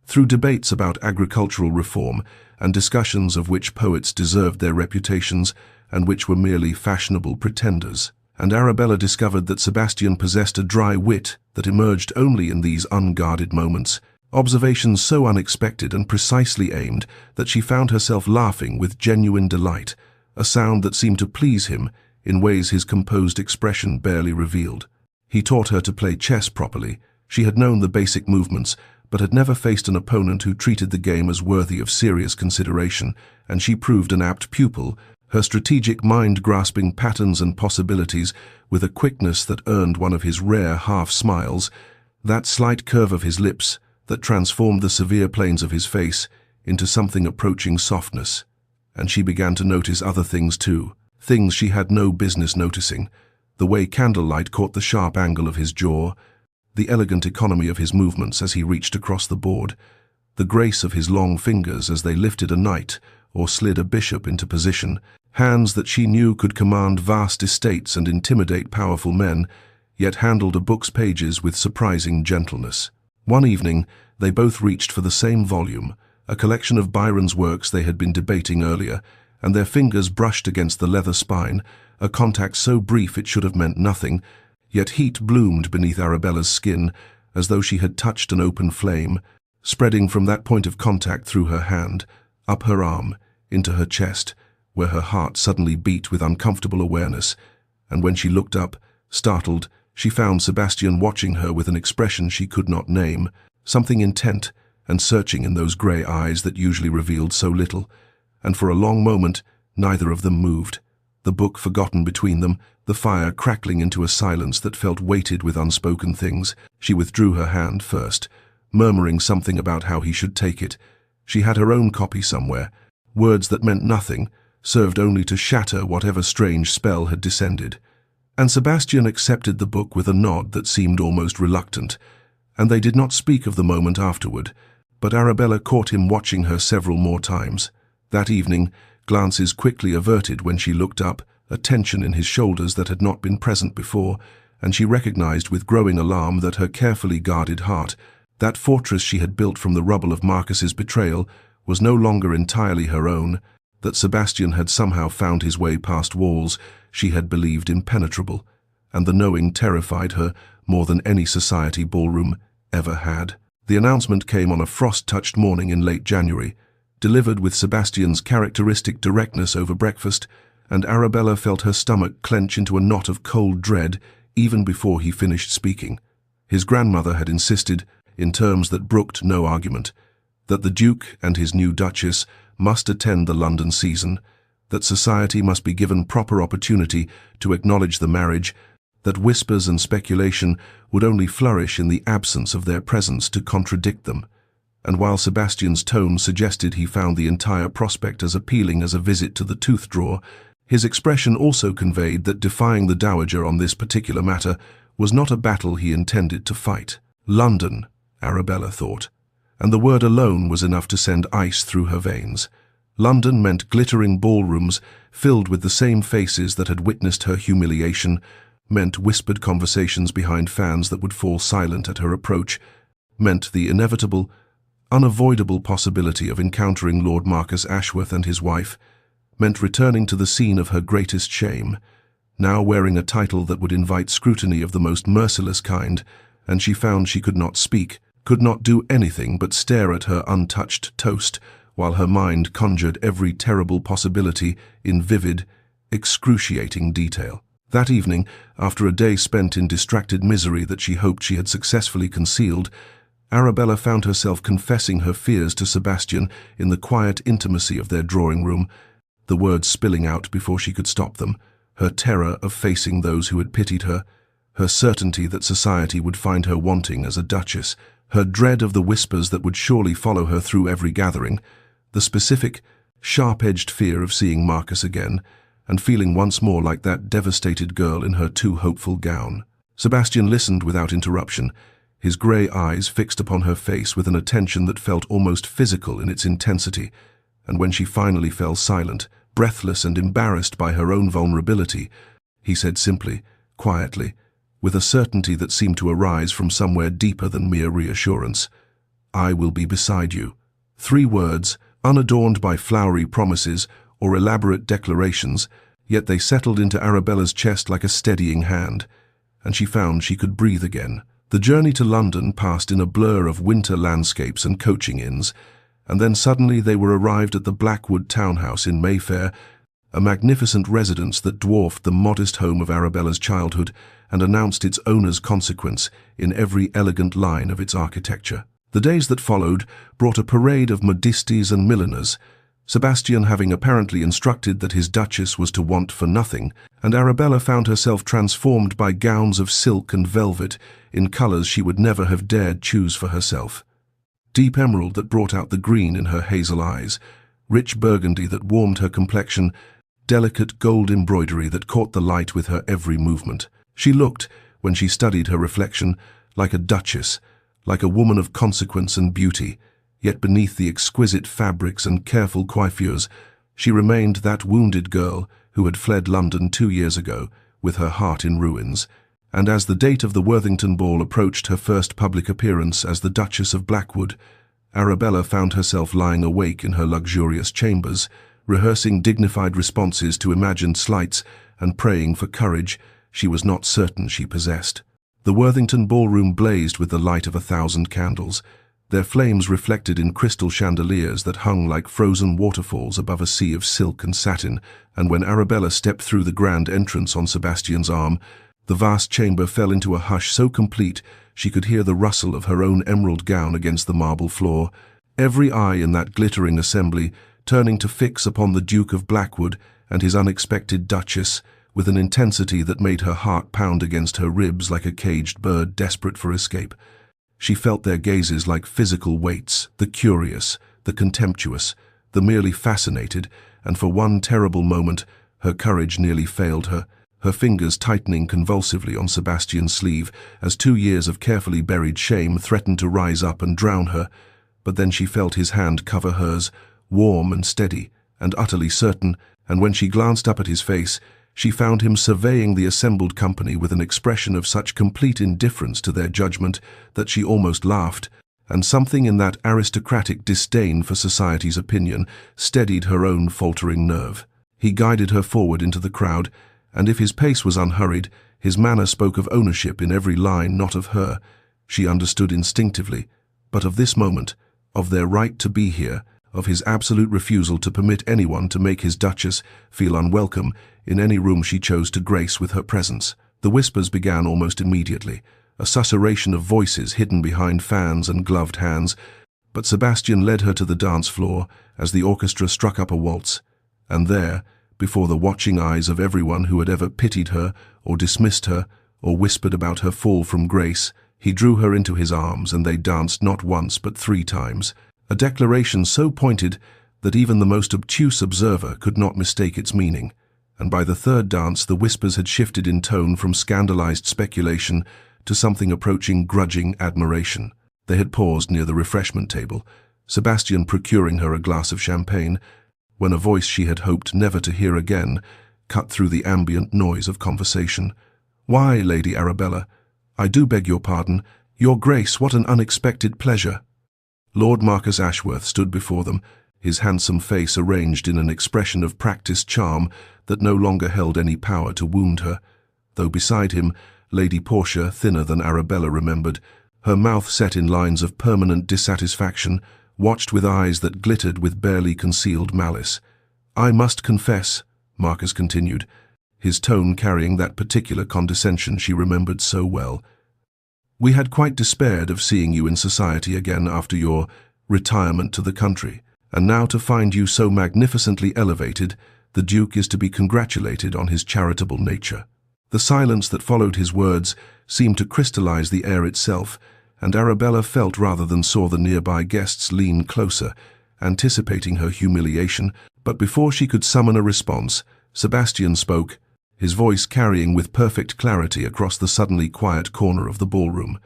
through debates about agricultural reform and discussions of which poets deserved their reputations and which were merely fashionable pretenders. And Arabella discovered that Sebastian possessed a dry wit that emerged only in these unguarded moments, observations so unexpected and precisely aimed that she found herself laughing with genuine delight, a sound that seemed to please him in ways his composed expression barely revealed. He taught her to play chess properly. She had known the basic movements, but had never faced an opponent who treated the game as worthy of serious consideration, and she proved an apt pupil, her strategic mind grasping patterns and possibilities with a quickness that earned one of his rare half-smiles, that slight curve of his lips that transformed the severe planes of his face into something approaching softness. And she began to notice other things too, things she had no business noticing, the way candlelight caught the sharp angle of his jaw, the elegant economy of his movements as he reached across the board, the grace of his long fingers as they lifted a knight or slid a bishop into position, hands that she knew could command vast estates and intimidate powerful men, yet handled a book's pages with surprising gentleness. One evening, they both reached for the same volume, a collection of Byron's works they had been debating earlier, and their fingers brushed against the leather spine, a contact so brief it should have meant nothing, yet heat bloomed beneath Arabella's skin as though she had touched an open flame, spreading from that point of contact through her hand, up her arm, into her chest, where her heart suddenly beat with uncomfortable awareness, and when she looked up, Startled, she found Sebastian watching her with an expression she could not name, something intent and searching in those grey eyes that usually revealed so little, and for a long moment neither of them moved, the book forgotten between them, the fire crackling into a silence that felt weighted with unspoken things. She withdrew her hand first, murmuring something about how he should take it. She had her own copy somewhere, words that meant nothing, served only to shatter whatever strange spell had descended. And Sebastian accepted the book with a nod that seemed almost reluctant, and they did not speak of the moment afterward, but Arabella caught him watching her several more times. That evening, glances quickly averted when she looked up, a tension in his shoulders that had not been present before, and she recognized with growing alarm that her carefully guarded heart, that fortress she had built from the rubble of Marcus's betrayal, was no longer entirely her own, that Sebastian had somehow found his way past walls she had believed impenetrable, and the knowing terrified her more than any society ballroom ever had. The announcement came on a frost-touched morning in late January, delivered with Sebastian's characteristic directness over breakfast, and Arabella felt her stomach clench into a knot of cold dread even before he finished speaking. His grandmother had insisted, in terms that brooked no argument, that the Duke and his new Duchess must attend the London season, that society must be given proper opportunity to acknowledge the marriage, that whispers and speculation would only flourish in the absence of their presence to contradict them. And while Sebastian's tone suggested he found the entire prospect as appealing as a visit to the tooth drawer, his expression also conveyed that defying the Dowager on this particular matter was not a battle he intended to fight. London, Arabella thought, and the word alone was enough to send ice through her veins. London meant glittering ballrooms filled with the same faces that had witnessed her humiliation, meant whispered conversations behind fans that would fall silent at her approach, meant the inevitable, unavoidable possibility of encountering Lord Marcus Ashworth and his wife, meant returning to the scene of her greatest shame, now wearing a title that would invite scrutiny of the most merciless kind, and she found she could not speak, could not do anything but stare at her untouched toast, while her mind conjured every terrible possibility in vivid, excruciating detail. That evening, after a day spent in distracted misery that she hoped she had successfully concealed, Arabella found herself confessing her fears to Sebastian in the quiet intimacy of their drawing-room, the words spilling out before she could stop them, her terror of facing those who had pitied her, her certainty that society would find her wanting as a duchess, her dread of the whispers that would surely follow her through every gathering, the specific, sharp-edged fear of seeing Marcus again, and feeling once more like that devastated girl in her too hopeful gown. Sebastian listened without interruption, his grey eyes fixed upon her face with an attention that felt almost physical in its intensity, and when she finally fell silent, breathless and embarrassed by her own vulnerability, he said simply, quietly, with a certainty that seemed to arise from somewhere deeper than mere reassurance, "I will be beside you." 3 words, unadorned by flowery promises or elaborate declarations, yet they settled into Arabella's chest like a steadying hand, and she found she could breathe again. The journey to London passed in a blur of winter landscapes and coaching inns, and then suddenly they were arrived at the Blackwood townhouse in Mayfair, a magnificent residence that dwarfed the modest home of Arabella's childhood and announced its owner's consequence in every elegant line of its architecture. The days that followed brought a parade of modistes and milliners, Sebastian having apparently instructed that his duchess was to want for nothing, and Arabella found herself transformed by gowns of silk and velvet in colours she would never have dared choose for herself. Deep emerald that brought out the green in her hazel eyes, rich burgundy that warmed her complexion, delicate gold embroidery that caught the light with her every movement. She looked, when she studied her reflection, like a duchess, like a woman of consequence and beauty, yet beneath the exquisite fabrics and careful coiffures, she remained that wounded girl who had fled London 2 years ago, with her heart in ruins. And as the date of the Worthington Ball approached her first public appearance as the Duchess of Blackwood, Arabella found herself lying awake in her luxurious chambers, rehearsing dignified responses to imagined slights and praying for courage she was not certain she possessed. The Worthington ballroom blazed with the light of 1,000 candles, their flames reflected in crystal chandeliers that hung like frozen waterfalls above a sea of silk and satin, and when Arabella stepped through the grand entrance on Sebastian's arm, The vast chamber fell into a hush so complete she could hear the rustle of her own emerald gown against the marble floor, every eye in that glittering assembly turning to fix upon the Duke of Blackwood and his unexpected Duchess, with an intensity that made her heart pound against her ribs like a caged bird desperate for escape. She felt their gazes like physical weights, the curious, the contemptuous, the merely fascinated, and for one terrible moment her courage nearly failed her, her fingers tightening convulsively on Sebastian's sleeve as 2 years of carefully buried shame threatened to rise up and drown her. But then she felt his hand cover hers, warm and steady and utterly certain, and when she glanced up at his face, she found him surveying the assembled company with an expression of such complete indifference to their judgment that she almost laughed, and something in that aristocratic disdain for society's opinion steadied her own faltering nerve. He guided her forward into the crowd, and if his pace was unhurried, his manner spoke of ownership in every line, not of her. She understood instinctively, but of this moment, of their right to be here, of his absolute refusal to permit anyone to make his Duchess feel unwelcome in any room she chose to grace with her presence. The whispers began almost immediately, a susurration of voices hidden behind fans and gloved hands, but Sebastian led her to the dance floor as the orchestra struck up a waltz, and there, before the watching eyes of everyone who had ever pitied her or dismissed her or whispered about her fall from grace, he drew her into his arms and they danced not once but 3 times, a declaration so pointed that even the most obtuse observer could not mistake its meaning, and by the 3rd dance the whispers had shifted in tone from scandalized speculation to something approaching grudging admiration. They had paused near the refreshment table, Sebastian procuring her a glass of champagne, when a voice she had hoped never to hear again cut through the ambient noise of conversation. "Why, Lady Arabella, I do beg your pardon. Your Grace, what an unexpected pleasure." Lord Marcus Ashworth stood before them, his handsome face arranged in an expression of practiced charm that no longer held any power to wound her, though beside him Lady Portia, thinner than Arabella remembered, her mouth set in lines of permanent dissatisfaction, watched with eyes that glittered with barely concealed malice. "I must confess," Marcus continued, his tone carrying that particular condescension she remembered so well, "we had quite despaired of seeing you in society again after your retirement to the country, and now to find you so magnificently elevated, the Duke is to be congratulated on his charitable nature." The silence that followed his words seemed to crystallize the air itself, and Arabella felt rather than saw the nearby guests lean closer, anticipating her humiliation, but before she could summon a response, Sebastian spoke, his voice carrying with perfect clarity across the suddenly quiet corner of the ballroom.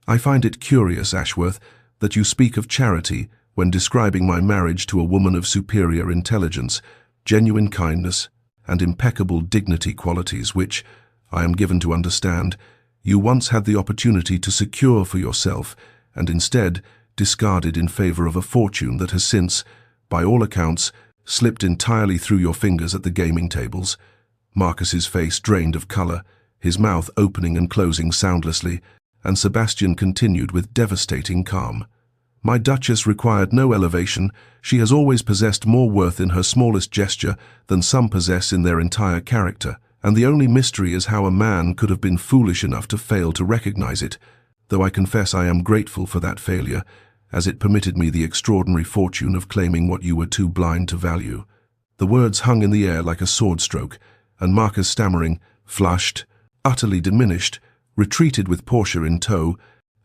"I find it curious, Ashworth, that you speak of charity when describing my marriage to a woman of superior intelligence, genuine kindness, and impeccable dignity, qualities which, I am given to understand, you once had the opportunity to secure for yourself, and instead discarded in favor of a fortune that has since, by all accounts, slipped entirely through your fingers at the gaming tables." Marcus's face drained of color, his mouth opening and closing soundlessly, and Sebastian continued with devastating calm. "My Duchess required no elevation. She has always possessed more worth in her smallest gesture than some possess in their entire character, and the only mystery is how a man could have been foolish enough to fail to recognize it, though I confess I am grateful for that failure, as it permitted me the extraordinary fortune of claiming what you were too blind to value." The words hung in the air like a sword stroke, and Marcus, stammering, flushed, utterly diminished, retreated with Portia in tow,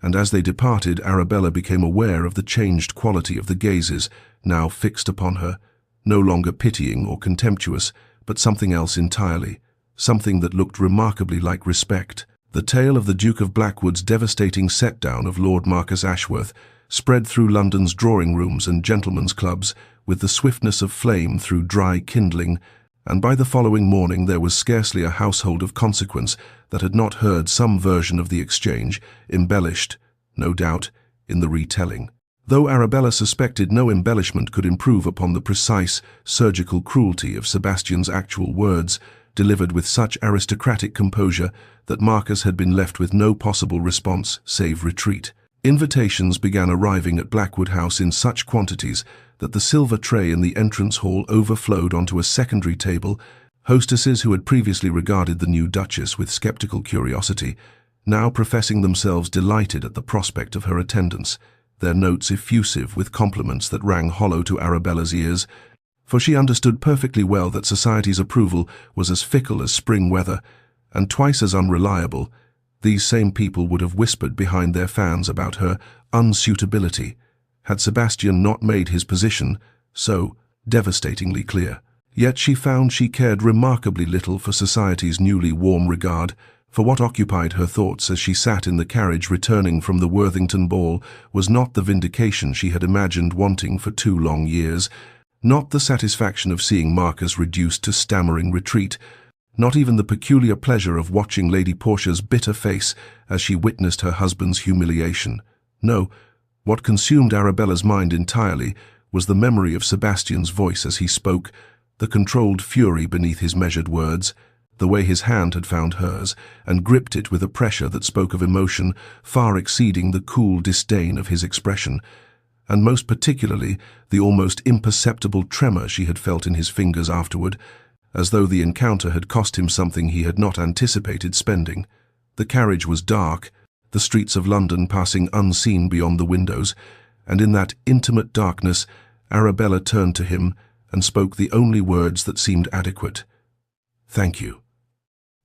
and as they departed Arabella became aware of the changed quality of the gazes now fixed upon her, no longer pitying or contemptuous, but something else entirely, something that looked remarkably like respect. The tale of the Duke of Blackwood's devastating set-down of Lord Marcus Ashworth spread through London's drawing-rooms and gentlemen's clubs with the swiftness of flame through dry kindling, and by the following morning there was scarcely a household of consequence that had not heard some version of the exchange, embellished, no doubt, in the retelling. Though Arabella suspected no embellishment could improve upon the precise, surgical cruelty of Sebastian's actual words, delivered with such aristocratic composure that Marcus had been left with no possible response save retreat. Invitations began arriving at Blackwood House in such quantities that the silver tray in the entrance hall overflowed onto a secondary table Hostesses who had previously regarded the new Duchess with skeptical curiosity, now professing themselves delighted at the prospect of her attendance, their notes effusive with compliments that rang hollow to Arabella's ears, for she understood perfectly well that society's approval was as fickle as spring weather, and twice as unreliable. These same people would have whispered behind their fans about her unsuitability, had Sebastian not made his position so devastatingly clear. Yet she found she cared remarkably little for society's newly warm regard, for what occupied her thoughts as she sat in the carriage returning from the Worthington ball was not the vindication she had imagined wanting for 2 long years, not the satisfaction of seeing Marcus reduced to stammering retreat, not even the peculiar pleasure of watching Lady Portia's bitter face as she witnessed her husband's humiliation. No, what consumed Arabella's mind entirely was the memory of Sebastian's voice as he spoke, the controlled fury beneath his measured words, the way his hand had found hers and gripped it with a pressure that spoke of emotion far exceeding the cool disdain of his expression, and most particularly the almost imperceptible tremor she had felt in his fingers afterward, as though the encounter had cost him something he had not anticipated spending. The carriage was dark, the streets of London passing unseen beyond the windows, and in that intimate darkness Arabella turned to him and spoke the only words that seemed adequate. "Thank you."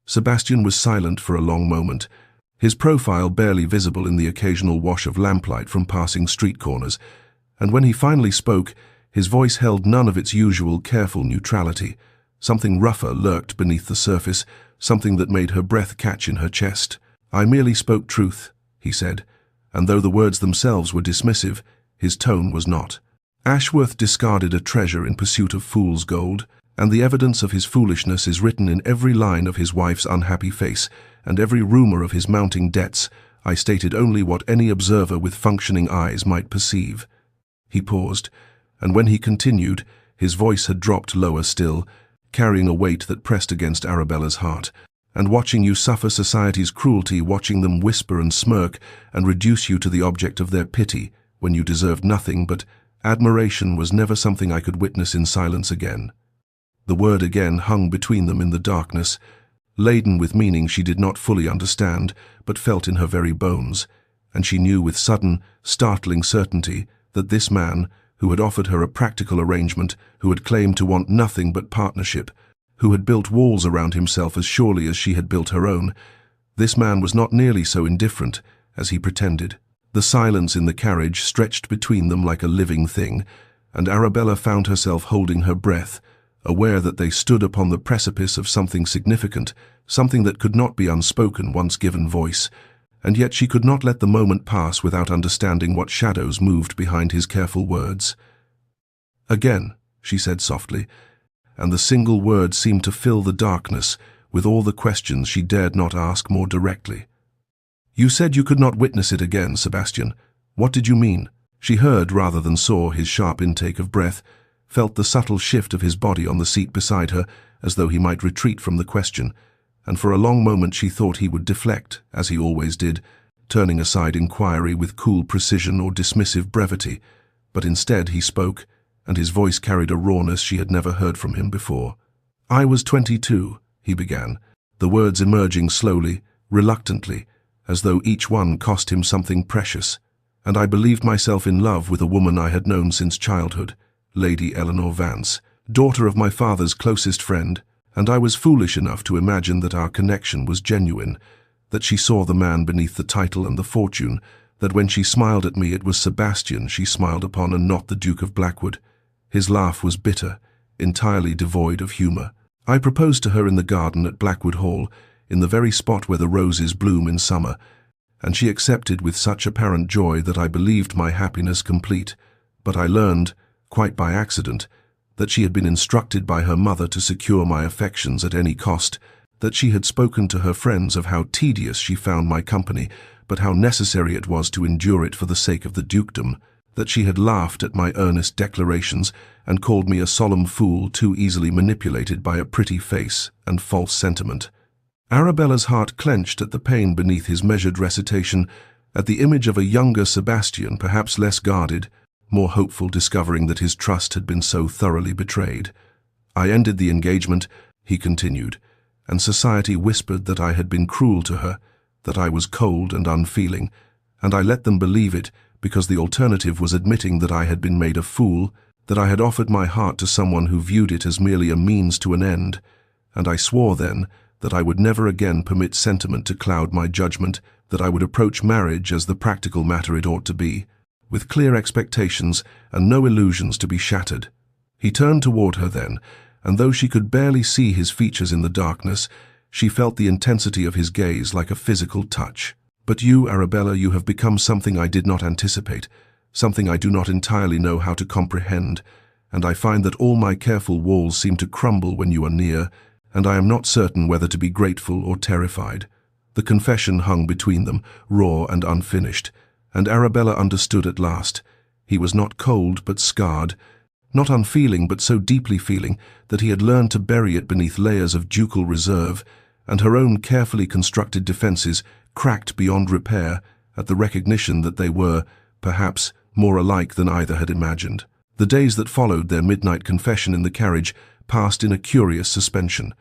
Sebastian was silent for a long moment, his profile barely visible in the occasional wash of lamplight from passing street corners, and when he finally spoke, his voice held none of its usual careful neutrality. Something rougher lurked beneath the surface, something that made her breath catch in her chest. "I merely spoke truth," he said, and though the words themselves were dismissive, his tone was not. Ashworth discarded a treasure in pursuit of fool's gold, and the evidence of his foolishness is written in every line of his wife's unhappy face and every rumor of his mounting debts. I stated only what any observer with functioning eyes might perceive. He paused, and when he continued, his voice had dropped lower still, carrying a weight that pressed against Arabella's heart. "And watching you suffer society's cruelty, watching them whisper and smirk and reduce you to the object of their pity when you deserved nothing but admiration, was never something I could witness in silence again." The word again hung between them in the darkness, laden with meaning she did not fully understand, but felt in her very bones, and she knew with sudden, startling certainty that this man, who had offered her a practical arrangement, who had claimed to want nothing but partnership, who had built walls around himself as surely as she had built her own, this man was not nearly so indifferent as he pretended. The silence in the carriage stretched between them like a living thing, and Arabella found herself holding her breath, aware that they stood upon the precipice of something significant, something that could not be unspoken once given voice, and yet she could not let the moment pass without understanding what shadows moved behind his careful words. "Again," she said softly, and the single word seemed to fill the darkness with all the questions she dared not ask more directly. "You said you could not witness it again, Sebastian. What did you mean?" She heard rather than saw his sharp intake of breath, felt the subtle shift of his body on the seat beside her, as though he might retreat from the question, and for a long moment she thought he would deflect, as he always did, turning aside inquiry with cool precision or dismissive brevity, but instead he spoke, and his voice carried a rawness she had never heard from him before. "I was 22, he began, the words emerging slowly, reluctantly, as though each one cost him something precious, "and I believed myself in love with a woman I had known since childhood, Lady Eleanor Vance, daughter of my father's closest friend, and I was foolish enough to imagine that our connection was genuine, that she saw the man beneath the title and the fortune, that when she smiled at me it was Sebastian she smiled upon and not the Duke of Blackwood. His laugh was bitter, entirely devoid of humour. I proposed to her in the garden at Blackwood Hall, in the very spot where the roses bloom in summer, and she accepted with such apparent joy that I believed my happiness complete, but I learned, quite by accident, that she had been instructed by her mother to secure my affections at any cost, that she had spoken to her friends of how tedious she found my company, but how necessary it was to endure it for the sake of the dukedom, that she had laughed at my earnest declarations and called me a solemn fool too easily manipulated by a pretty face and false sentiment. Arabella's heart clenched at the pain beneath his measured recitation, at the image of a younger Sebastian, perhaps less guarded, more hopeful, discovering that his trust had been so thoroughly betrayed. I ended the engagement, he continued, and society whispered that I had been cruel to her, that I was cold and unfeeling, and I let them believe it because the alternative was admitting that I had been made a fool, that I had offered my heart to someone who viewed it as merely a means to an end, and I swore then that I would never again permit sentiment to cloud my judgment, that I would approach marriage as the practical matter it ought to be, with clear expectations and no illusions to be shattered. He turned toward her then, and though she could barely see his features in the darkness, she felt the intensity of his gaze like a physical touch. "But you, Arabella, you have become something I did not anticipate, something I do not entirely know how to comprehend, and I find that all my careful walls seem to crumble when you are near, and I am not certain whether to be grateful or terrified." The confession hung between them, raw and unfinished, and Arabella understood at last. He was not cold but scarred, not unfeeling but so deeply feeling that he had learned to bury it beneath layers of ducal reserve, and her own carefully constructed defenses cracked beyond repair at the recognition that they were, perhaps, more alike than either had imagined. The days that followed their midnight confession in the carriage passed in a curious suspension,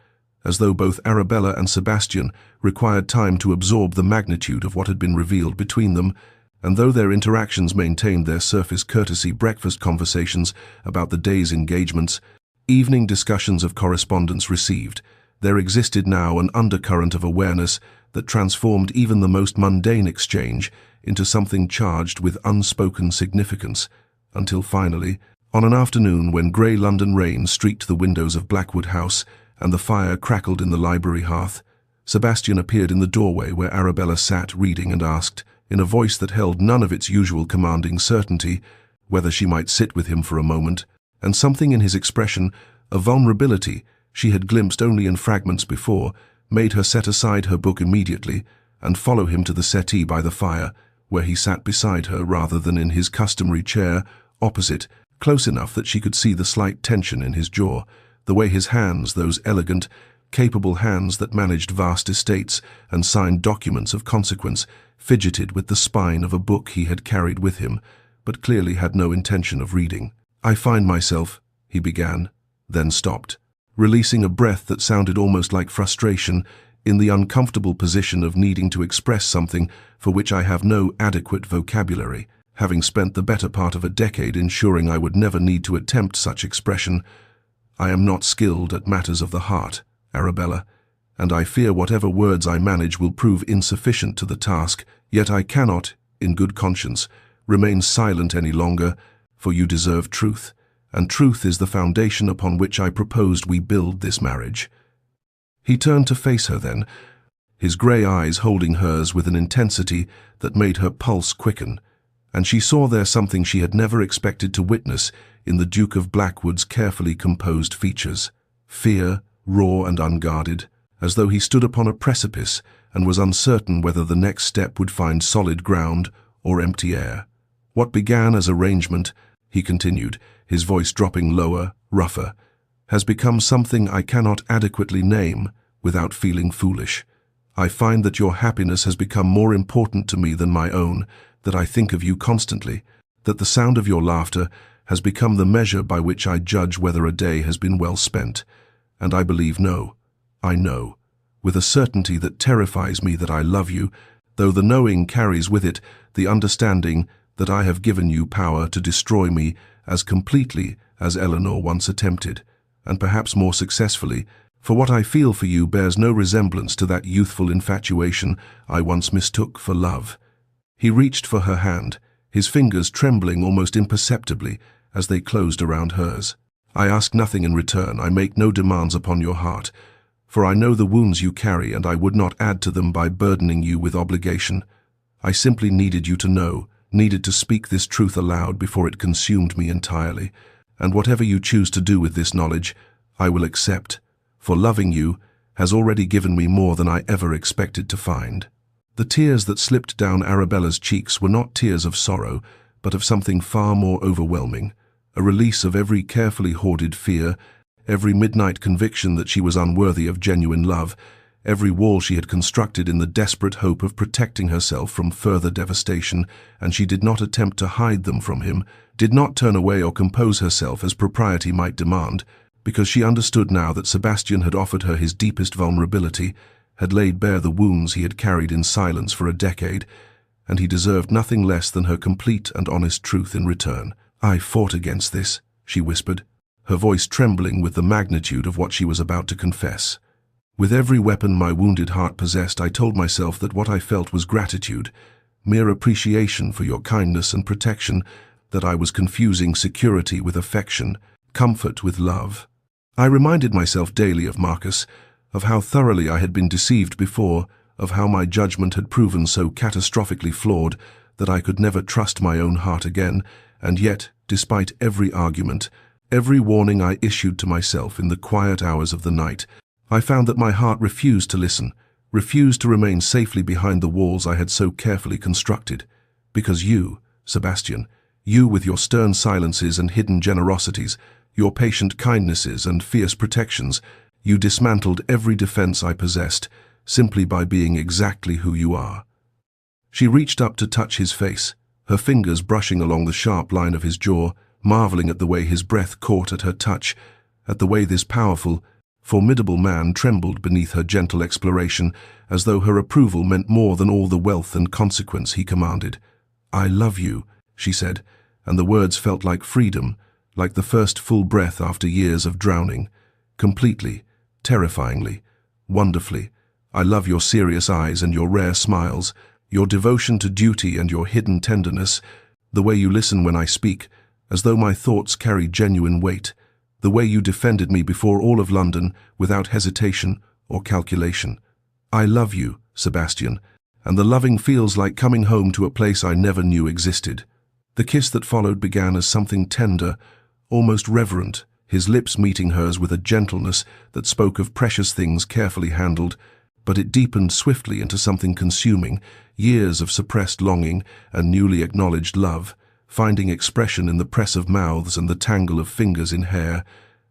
as though both Arabella and Sebastian required time to absorb the magnitude of what had been revealed between them, and though their interactions maintained their surface courtesy breakfast conversations about the day's engagements, evening discussions of correspondence received, there existed now an undercurrent of awareness that transformed even the most mundane exchange into something charged with unspoken significance, until finally, on an afternoon when grey London rain streaked the windows of Blackwood House and the fire crackled in the library hearth, Sebastian appeared in the doorway where Arabella sat reading and asked, in a voice that held none of its usual commanding certainty, whether she might sit with him for a moment, and something in his expression, a vulnerability she had glimpsed only in fragments before, made her set aside her book immediately and follow him to the settee by the fire, where he sat beside her rather than in his customary chair, opposite, close enough that she could see the slight tension in his jaw, the way his hands, those elegant, capable hands that managed vast estates and signed documents of consequence, fidgeted with the spine of a book he had carried with him, but clearly had no intention of reading. "I find myself," he began, then stopped, releasing a breath that sounded almost like frustration, in the uncomfortable position of needing to express something for which I have no adequate vocabulary. Having spent the better part of a decade ensuring I would never need to attempt such expression, I am not skilled at matters of the heart, Arabella, and I fear whatever words I manage will prove insufficient to the task, yet I cannot, in good conscience, remain silent any longer, for you deserve truth, and truth is the foundation upon which I proposed we build this marriage." He turned to face her then, his grey eyes holding hers with an intensity that made her pulse quicken, and she saw there something she had never expected to witness in the Duke of Blackwood's carefully composed features. Fear, raw and unguarded, as though he stood upon a precipice and was uncertain whether the next step would find solid ground or empty air. "What began as arrangement," he continued, his voice dropping lower, rougher, "has become something I cannot adequately name without feeling foolish. I find that your happiness has become more important to me than my own, that I think of you constantly, that the sound of your laughter has become the measure by which I judge whether a day has been well spent. And I believe I know, with a certainty that terrifies me that I love you, though the knowing carries with it the understanding that I have given you power to destroy me as completely as Eleanor once attempted, and perhaps more successfully, for what I feel for you bears no resemblance to that youthful infatuation I once mistook for love." He reached for her hand, his fingers trembling almost imperceptibly as they closed around hers. "I ask nothing in return, I make no demands upon your heart, for I know the wounds you carry and I would not add to them by burdening you with obligation. I simply needed you to know, needed to speak this truth aloud before it consumed me entirely, and whatever you choose to do with this knowledge, I will accept, for loving you has already given me more than I ever expected to find." The tears that slipped down Arabella's cheeks were not tears of sorrow, but of something far more overwhelming, a release of every carefully hoarded fear, every midnight conviction that she was unworthy of genuine love, every wall she had constructed in the desperate hope of protecting herself from further devastation, and she did not attempt to hide them from him, did not turn away or compose herself as propriety might demand, because she understood now that Sebastian had offered her his deepest vulnerability, had laid bare the wounds he had carried in silence for a decade, and he deserved nothing less than her complete and honest truth in return. "I fought against this," she whispered, her voice trembling with the magnitude of what she was about to confess. "With every weapon my wounded heart possessed, I told myself that what I felt was gratitude, mere appreciation for your kindness and protection, that I was confusing security with affection, comfort with love. I reminded myself daily of Marcus, of how thoroughly I had been deceived before, of how my judgment had proven so catastrophically flawed that I could never trust my own heart again, and yet, despite every argument, every warning I issued to myself in the quiet hours of the night, I found that my heart refused to listen, refused to remain safely behind the walls I had so carefully constructed. Because you, Sebastian, you with your stern silences and hidden generosities, your patient kindnesses and fierce protections, you dismantled every defense I possessed, simply by being exactly who you are." She reached up to touch his face, her fingers brushing along the sharp line of his jaw, marveling at the way his breath caught at her touch, at the way this powerful, formidable man trembled beneath her gentle exploration, as though her approval meant more than all the wealth and consequence he commanded. "I love you," she said, and the words felt like freedom, like the first full breath after years of drowning. Completely, terrifyingly, wonderfully. "I love your serious eyes and your rare smiles, your devotion to duty and your hidden tenderness, the way you listen when I speak, as though my thoughts carry genuine weight, the way you defended me before all of London without hesitation or calculation. I love you, Sebastian, and the loving feels like coming home to a place I never knew existed." The kiss that followed began as something tender, almost reverent, his lips meeting hers with a gentleness that spoke of precious things carefully handled, but it deepened swiftly into something consuming, years of suppressed longing and newly acknowledged love, finding expression in the press of mouths and the tangle of fingers in hair,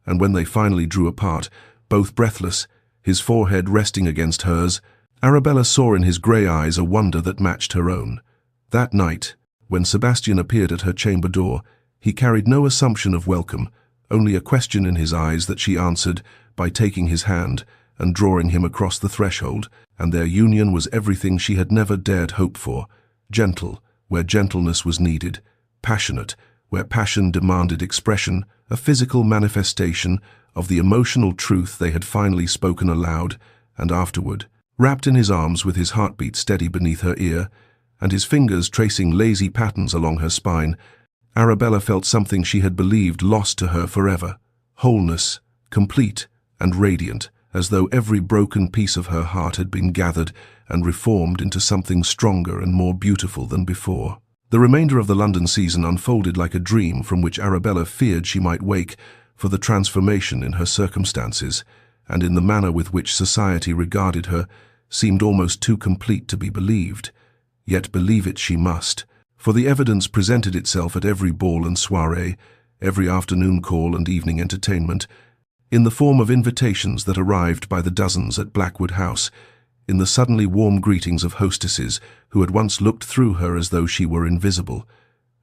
and when they finally drew apart, both breathless, his forehead resting against hers, Arabella saw in his grey eyes a wonder that matched her own. That night, when Sebastian appeared at her chamber door, he carried no assumption of welcome, only a question in his eyes that she answered by taking his hand and drawing him across the threshold, and their union was everything she had never dared hope for, gentle where gentleness was needed, passionate where passion demanded expression, a physical manifestation of the emotional truth they had finally spoken aloud, and afterward, wrapped in his arms with his heartbeat steady beneath her ear, and his fingers tracing lazy patterns along her spine, Arabella felt something she had believed lost to her forever, wholeness, complete and radiant, as though every broken piece of her heart had been gathered and reformed into something stronger and more beautiful than before. The remainder of the London season unfolded like a dream from which Arabella feared she might wake, for the transformation in her circumstances, and in the manner with which society regarded her, seemed almost too complete to be believed. Yet believe it she must, for the evidence presented itself at every ball and soiree, every afternoon call and evening entertainment, in the form of invitations that arrived by the dozens at Blackwood House, in the suddenly warm greetings of hostesses who had once looked through her as though she were invisible,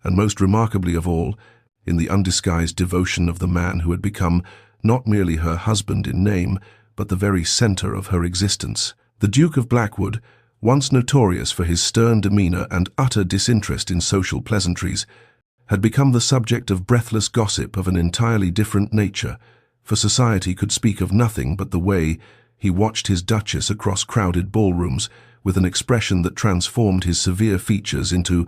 and most remarkably of all, in the undisguised devotion of the man who had become not merely her husband in name, but the very center of her existence. The Duke of Blackwood, once notorious for his stern demeanor and utter disinterest in social pleasantries, had become the subject of breathless gossip of an entirely different nature, for society could speak of nothing but the way he watched his Duchess across crowded ballrooms with an expression that transformed his severe features into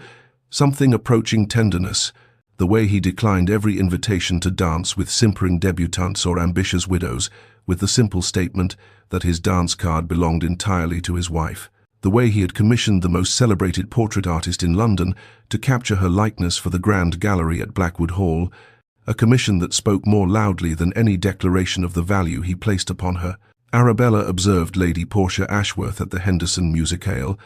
something approaching tenderness, the way he declined every invitation to dance with simpering debutantes or ambitious widows, with the simple statement that his dance card belonged entirely to his wife, the way he had commissioned the most celebrated portrait artist in London to capture her likeness for the Grand Gallery at Blackwood Hall, a commission that spoke more loudly than any declaration of the value he placed upon her. Arabella observed Lady Portia Ashworth at the Henderson Musicale,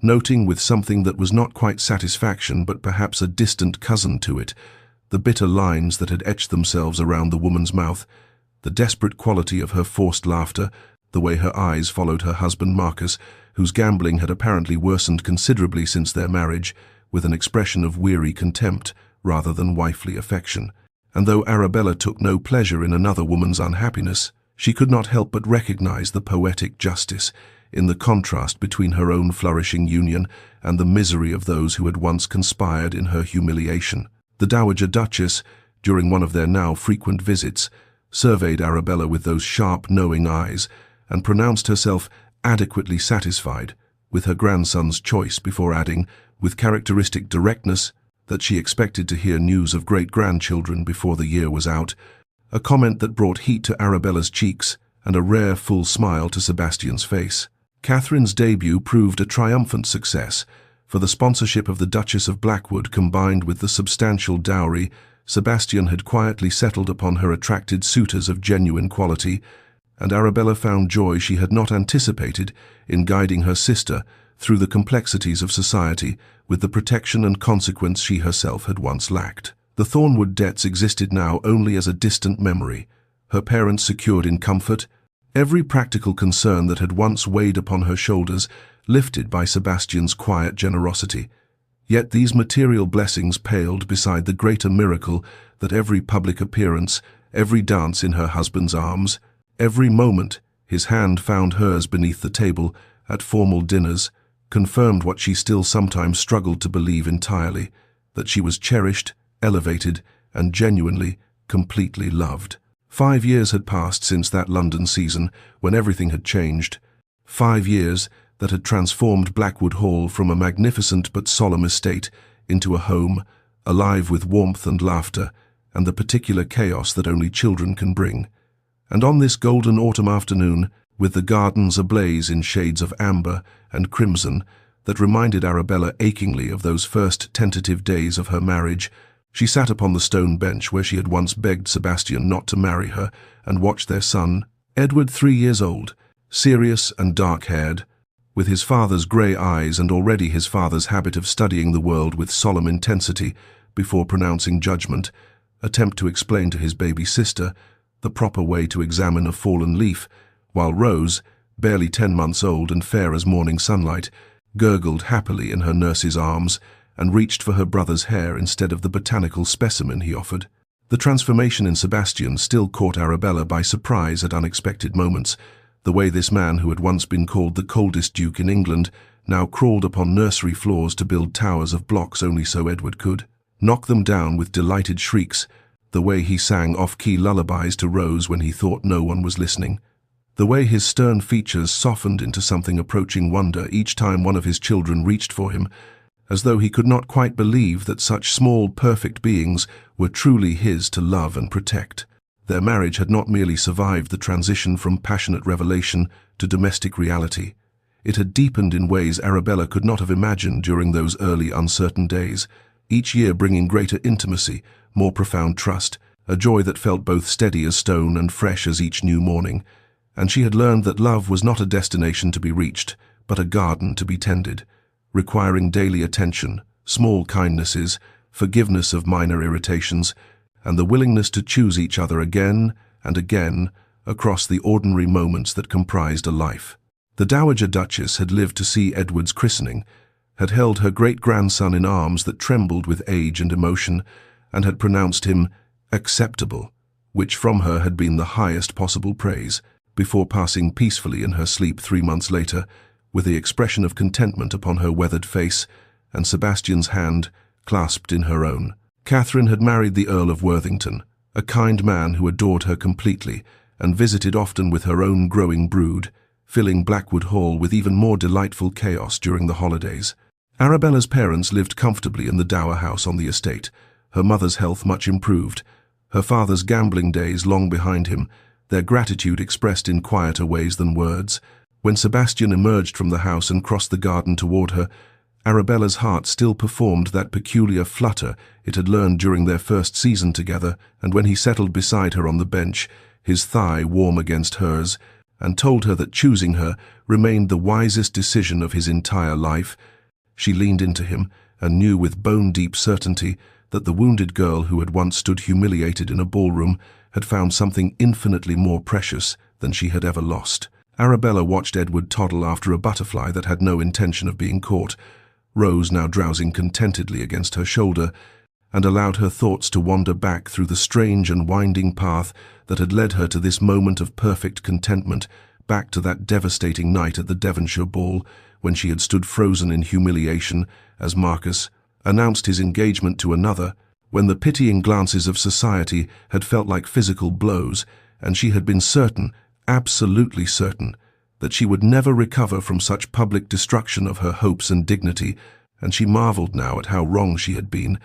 noting with something that was not quite satisfaction but perhaps a distant cousin to it, the bitter lines that had etched themselves around the woman's mouth, the desperate quality of her forced laughter, the way her eyes followed her husband Marcus, whose gambling had apparently worsened considerably since their marriage, with an expression of weary contempt rather than wifely affection, And though Arabella took no pleasure in another woman's unhappiness, she could not help but recognize the poetic justice in the contrast between her own flourishing union and the misery of those who had once conspired in her humiliation. The Dowager Duchess, during one of their now frequent visits, surveyed Arabella with those sharp, knowing eyes and pronounced herself adequately satisfied with her grandson's choice before adding, with characteristic directness, that she expected to hear news of great-grandchildren before the year was out, a comment that brought heat to Arabella's cheeks and a rare full smile to Sebastian's face. Catherine's debut proved a triumphant success, for the sponsorship of the Duchess of Blackwood combined with the substantial dowry Sebastian had quietly settled upon her attracted suitors of genuine quality, and Arabella found joy she had not anticipated in guiding her sister through the complexities of society with the protection and consequence she herself had once lacked. The Thornwood debts existed now only as a distant memory, her parents secured in comfort, every practical concern that had once weighed upon her shoulders lifted by Sebastian's quiet generosity. Yet these material blessings paled beside the greater miracle that every public appearance, every dance in her husband's arms, every moment his hand found hers beneath the table at formal dinners, confirmed what she still sometimes struggled to believe entirely, that she was cherished, elevated, and genuinely, completely loved. 5 years had passed since that London season when everything had changed. 5 years that had transformed Blackwood Hall from a magnificent but solemn estate into a home, alive with warmth and laughter, and the particular chaos that only children can bring. And on this golden autumn afternoon, with the gardens ablaze in shades of amber and crimson that reminded Arabella achingly of those first tentative days of her marriage, she sat upon the stone bench where she had once begged Sebastian not to marry her and watched their son, Edward, 3 years old, serious and dark-haired, with his father's grey eyes and already his father's habit of studying the world with solemn intensity before pronouncing judgment, attempt to explain to his baby sister the proper way to examine a fallen leaf, while Rose, barely 10 months old and fair as morning sunlight, gurgled happily in her nurse's arms and reached for her brother's hair instead of the botanical specimen he offered. The transformation in Sebastian still caught Arabella by surprise at unexpected moments. The way this man who had once been called the coldest duke in England now crawled upon nursery floors to build towers of blocks only so Edward could, knock them down with delighted shrieks, the way he sang off-key lullabies to Rose when he thought no one was listening, the way his stern features softened into something approaching wonder each time one of his children reached for him, as though he could not quite believe that such small, perfect beings were truly his to love and protect. Their marriage had not merely survived the transition from passionate revelation to domestic reality. It had deepened in ways Arabella could not have imagined during those early uncertain days, each year bringing greater intimacy, more profound trust, a joy that felt both steady as stone and fresh as each new morning. And she had learned that love was not a destination to be reached, but a garden to be tended, requiring daily attention, small kindnesses, forgiveness of minor irritations, and the willingness to choose each other again and again across the ordinary moments that comprised a life. The Dowager Duchess had lived to see Edward's christening, had held her great-grandson in arms that trembled with age and emotion, and had pronounced him acceptable, which from her had been the highest possible praise, before passing peacefully in her sleep 3 months later, with the expression of contentment upon her weathered face and Sebastian's hand clasped in her own. Catherine had married the Earl of Worthington, a kind man who adored her completely and visited often with her own growing brood, filling Blackwood Hall with even more delightful chaos during the holidays. Arabella's parents lived comfortably in the dower house on the estate, her mother's health much improved, her father's gambling days long behind him, their gratitude expressed in quieter ways than words. When Sebastian emerged from the house and crossed the garden toward her, Arabella's heart still performed that peculiar flutter it had learned during their first season together, and when he settled beside her on the bench, his thigh warm against hers, and told her that choosing her remained the wisest decision of his entire life, she leaned into him and knew with bone-deep certainty that the wounded girl who had once stood humiliated in a ballroom had found something infinitely more precious than she had ever lost. Arabella watched Edward toddle after a butterfly that had no intention of being caught, Rose now drowsing contentedly against her shoulder, and allowed her thoughts to wander back through the strange and winding path that had led her to this moment of perfect contentment, back to that devastating night at the Devonshire ball when she had stood frozen in humiliation as Marcus announced his engagement to another, when the pitying glances of society had felt like physical blows, and she had been certain, absolutely certain, that she would never recover from such public destruction of her hopes and dignity, and she marveled now at how wrong she had been,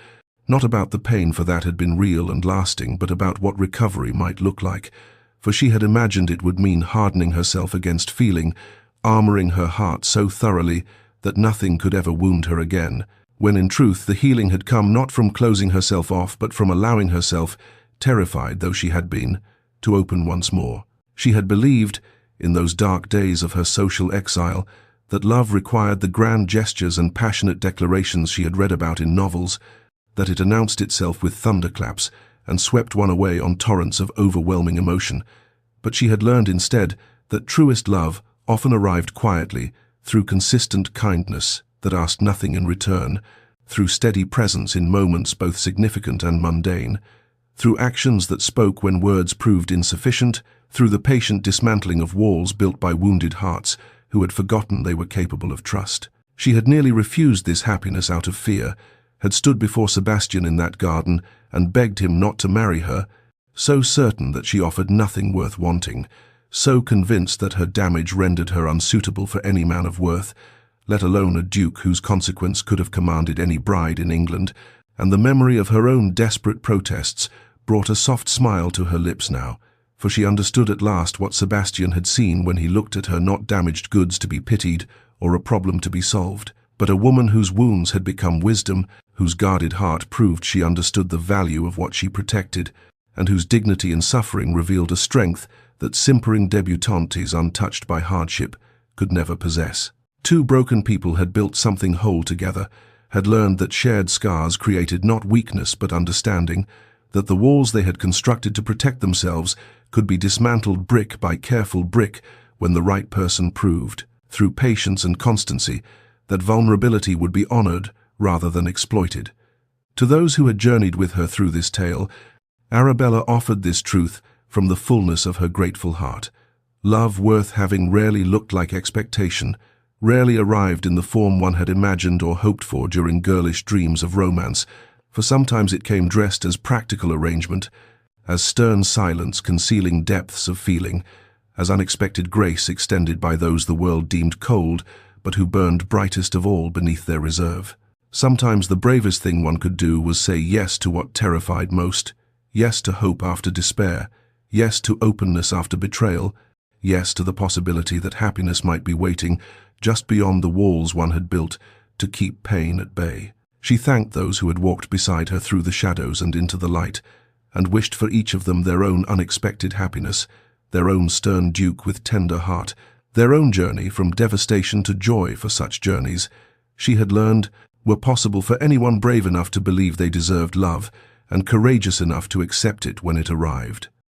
not about the pain, for that had been real and lasting, but about what recovery might look like, for she had imagined it would mean hardening herself against feeling, armoring her heart so thoroughly that nothing could ever wound her again, when in truth the healing had come not from closing herself off, but from allowing herself, terrified though she had been, to open once more. She had believed, in those dark days of her social exile, that love required the grand gestures and passionate declarations she had read about in novels, that it announced itself with thunderclaps and swept one away on torrents of overwhelming emotion. But she had learned instead that truest love often arrived quietly, through consistent kindness that asked nothing in return, through steady presence in moments both significant and mundane, through actions that spoke when words proved insufficient, through the patient dismantling of walls built by wounded hearts who had forgotten they were capable of trust. She had nearly refused this happiness out of fear, had stood before Sebastian in that garden and begged him not to marry her, so certain that she offered nothing worth wanting, so convinced that her damage rendered her unsuitable for any man of worth, let alone a duke whose consequence could have commanded any bride in England, and the memory of her own desperate protests brought a soft smile to her lips now, for she understood at last what Sebastian had seen when he looked at her, not damaged goods to be pitied or a problem to be solved, but a woman whose wounds had become wisdom, whose guarded heart proved she understood the value of what she protected, and whose dignity in suffering revealed a strength that simpering debutantes untouched by hardship could never possess. Two broken people had built something whole together, had learned that shared scars created not weakness but understanding, that the walls they had constructed to protect themselves could be dismantled brick by careful brick when the right person proved, through patience and constancy, that vulnerability would be honored rather than exploited. To those who had journeyed with her through this tale, Arabella offered this truth from the fullness of her grateful heart. Love worth having rarely looked like expectation, rarely arrived in the form one had imagined or hoped for during girlish dreams of romance, for sometimes it came dressed as practical arrangement, as stern silence concealing depths of feeling, as unexpected grace extended by those the world deemed cold, but who burned brightest of all beneath their reserve. Sometimes the bravest thing one could do was say yes to what terrified most, yes to hope after despair, yes to openness after betrayal, yes to the possibility that happiness might be waiting just beyond the walls one had built to keep pain at bay. She thanked those who had walked beside her through the shadows and into the light, and wished for each of them their own unexpected happiness, their own stern duke with tender heart, their own journey from devastation to joy, for such journeys, she had learned, were possible for anyone brave enough to believe they deserved love and courageous enough to accept it when it arrived.